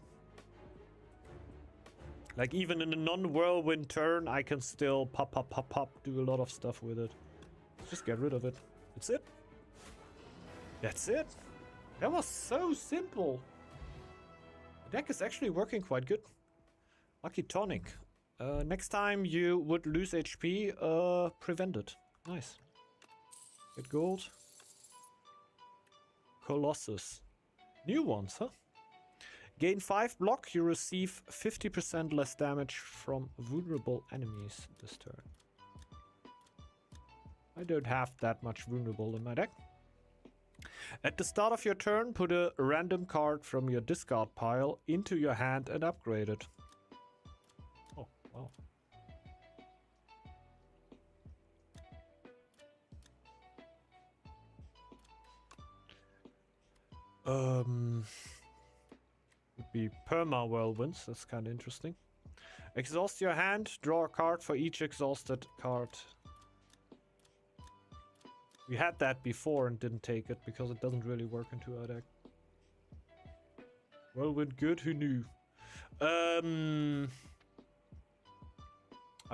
Like even in a non-Whirlwind turn, I can still pop, do a lot of stuff with it. Just get rid of it. That's it. That's it. That was so simple. The deck is actually working quite good. Lucky Tonic. Next time you would lose HP, prevent it. Nice. Get gold. Colossus. New ones, huh? Gain 5 block, you receive 50% less damage from vulnerable enemies this turn. I don't have that much vulnerable in my deck. At the start of your turn, put a random card from your discard pile into your hand and upgrade it. Oh, wow. Would be perma whirlwinds. That's kind of interesting. Exhaust your hand. Draw a card for each exhausted card. We had that before and didn't take it because it doesn't really work into our deck. Whirlwind good, who knew? I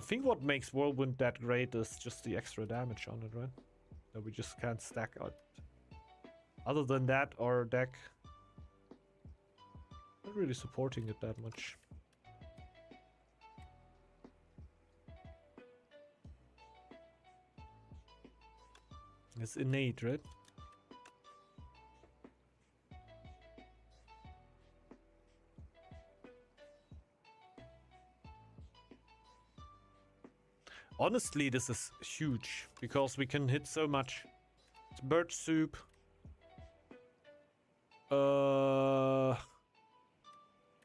think what makes Whirlwind that great is just the extra damage on it, right? That we just can't stack out. Other than that, our deck not really supporting it that much. It's innate, right? Honestly, this is huge because we can hit so much. It's bird soup.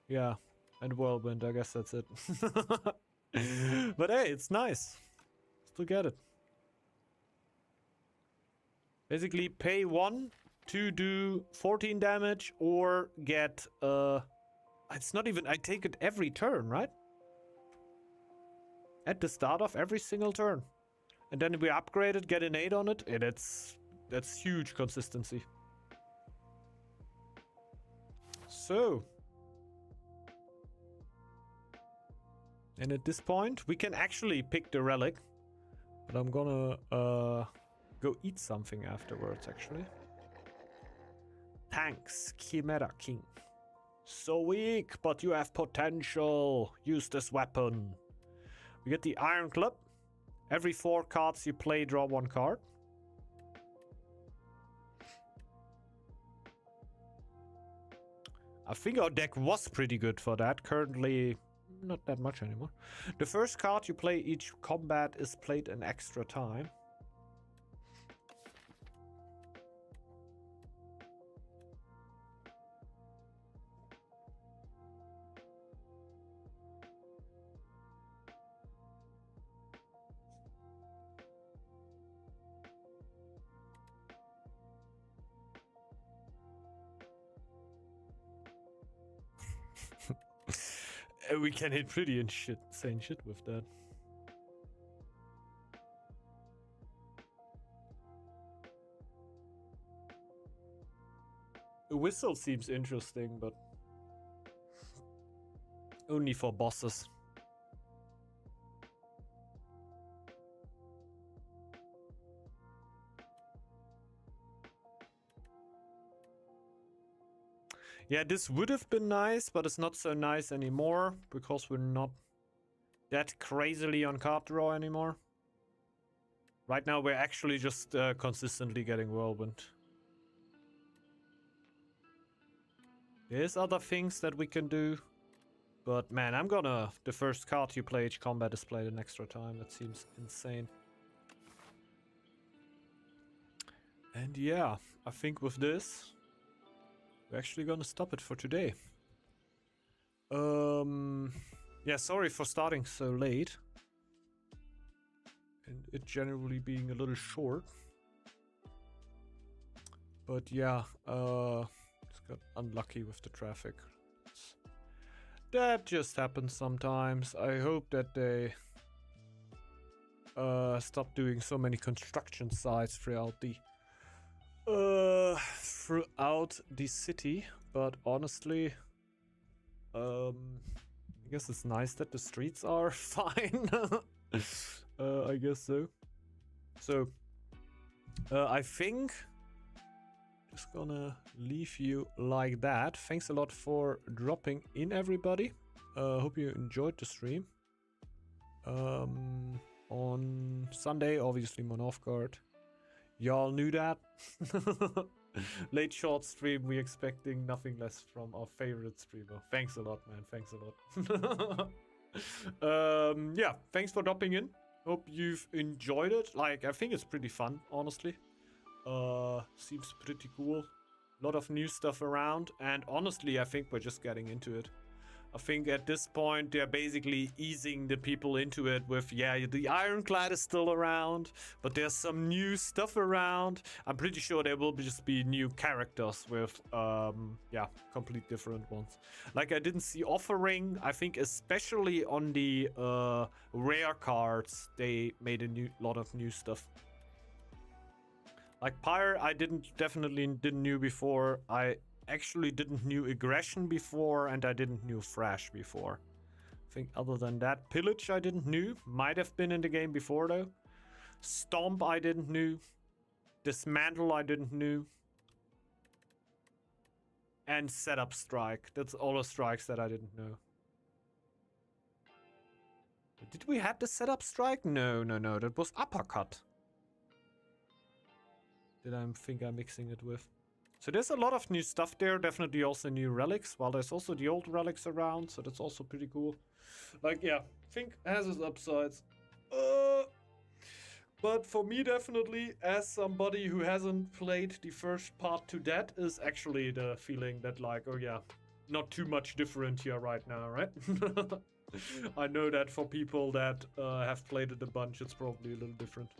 Yeah, and whirlwind. I guess that's it. But hey, it's nice. Still get it. Basically, pay 1 to do 14 damage or get it's not even. I take it every turn, right? At the start of every single turn, and then we upgrade it, get an 8 on it, and that's huge consistency. So, and at this point, we can actually pick the relic, but I'm gonna go eat something afterwards. Actually, thanks, Chimera King. So weak, but you have potential. Use this weapon. We get the Iron Club. Every 4 cards you play, draw 1 card. I think our deck was pretty good for that. Currently, not that much anymore. The first card you play each combat is played an extra time. We can hit pretty insane shit with that. A whistle seems interesting, but Only for bosses. Yeah, this would have been nice, but it's not so nice anymore because we're not that crazily on card draw anymore. Right now, we're actually just consistently getting Whirlwind. There's other things that we can do. But man, I'm gonna... The first card you play each combat is played an extra time. That seems insane. And yeah, I think with this, we're actually gonna stop it for today. Yeah, sorry for starting so late. And it generally being a little short. But yeah, just got unlucky with the traffic. That just happens sometimes. I hope that they stop doing so many construction sites throughout the city. But honestly, I guess it's nice that the streets are fine. I guess so. So I think just gonna leave you like that. Thanks a lot for dropping in, everybody. Hope you enjoyed the stream. On Sunday, obviously, Northgard. Y'all knew that. Late short stream, we expecting nothing less from our favorite streamer. Thanks a lot, man. Thanks a lot. Yeah, thanks for dropping in. Hope you've enjoyed it. Like, I think it's pretty fun, honestly. Seems pretty cool. A lot of new stuff around, and honestly, I think we're just getting into it. I think at this point, they're basically easing the people into it with, yeah, the Ironclad is still around, but there's some new stuff around. I'm pretty sure there will just be new characters with, yeah, complete different ones. Like, I didn't see offering. I think especially on the rare cards, they made a lot of new stuff. Like Pyre, I definitely didn't knew before. I actually didn't knew Aggression before, and I didn't knew Thrash before. I think other than that, Pillage I didn't knew. Might have been in the game before though. Stomp I didn't knew. Dismantle I didn't knew. And Setup Strike. That's all the strikes that I didn't know. Did we have the Setup Strike? No. That was Uppercut. Did I think I'm mixing it with? So there's a lot of new stuff there. Definitely also new relics. While there's also the old relics around. So that's also pretty cool. Like, yeah. I think it has its upsides. But for me, definitely, as somebody who hasn't played the first part to that, is actually the feeling that like, oh yeah, not too much different here right now, right? I know that for people that have played it a bunch, it's probably a little different.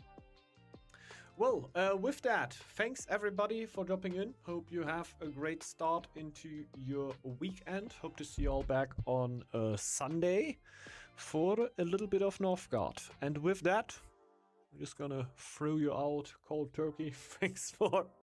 Well, with that, thanks everybody for dropping in. Hope you have a great start into your weekend. Hope to see you all back on Sunday for a little bit of Northgard. And with that, I'm just gonna throw you out cold turkey. Thanks for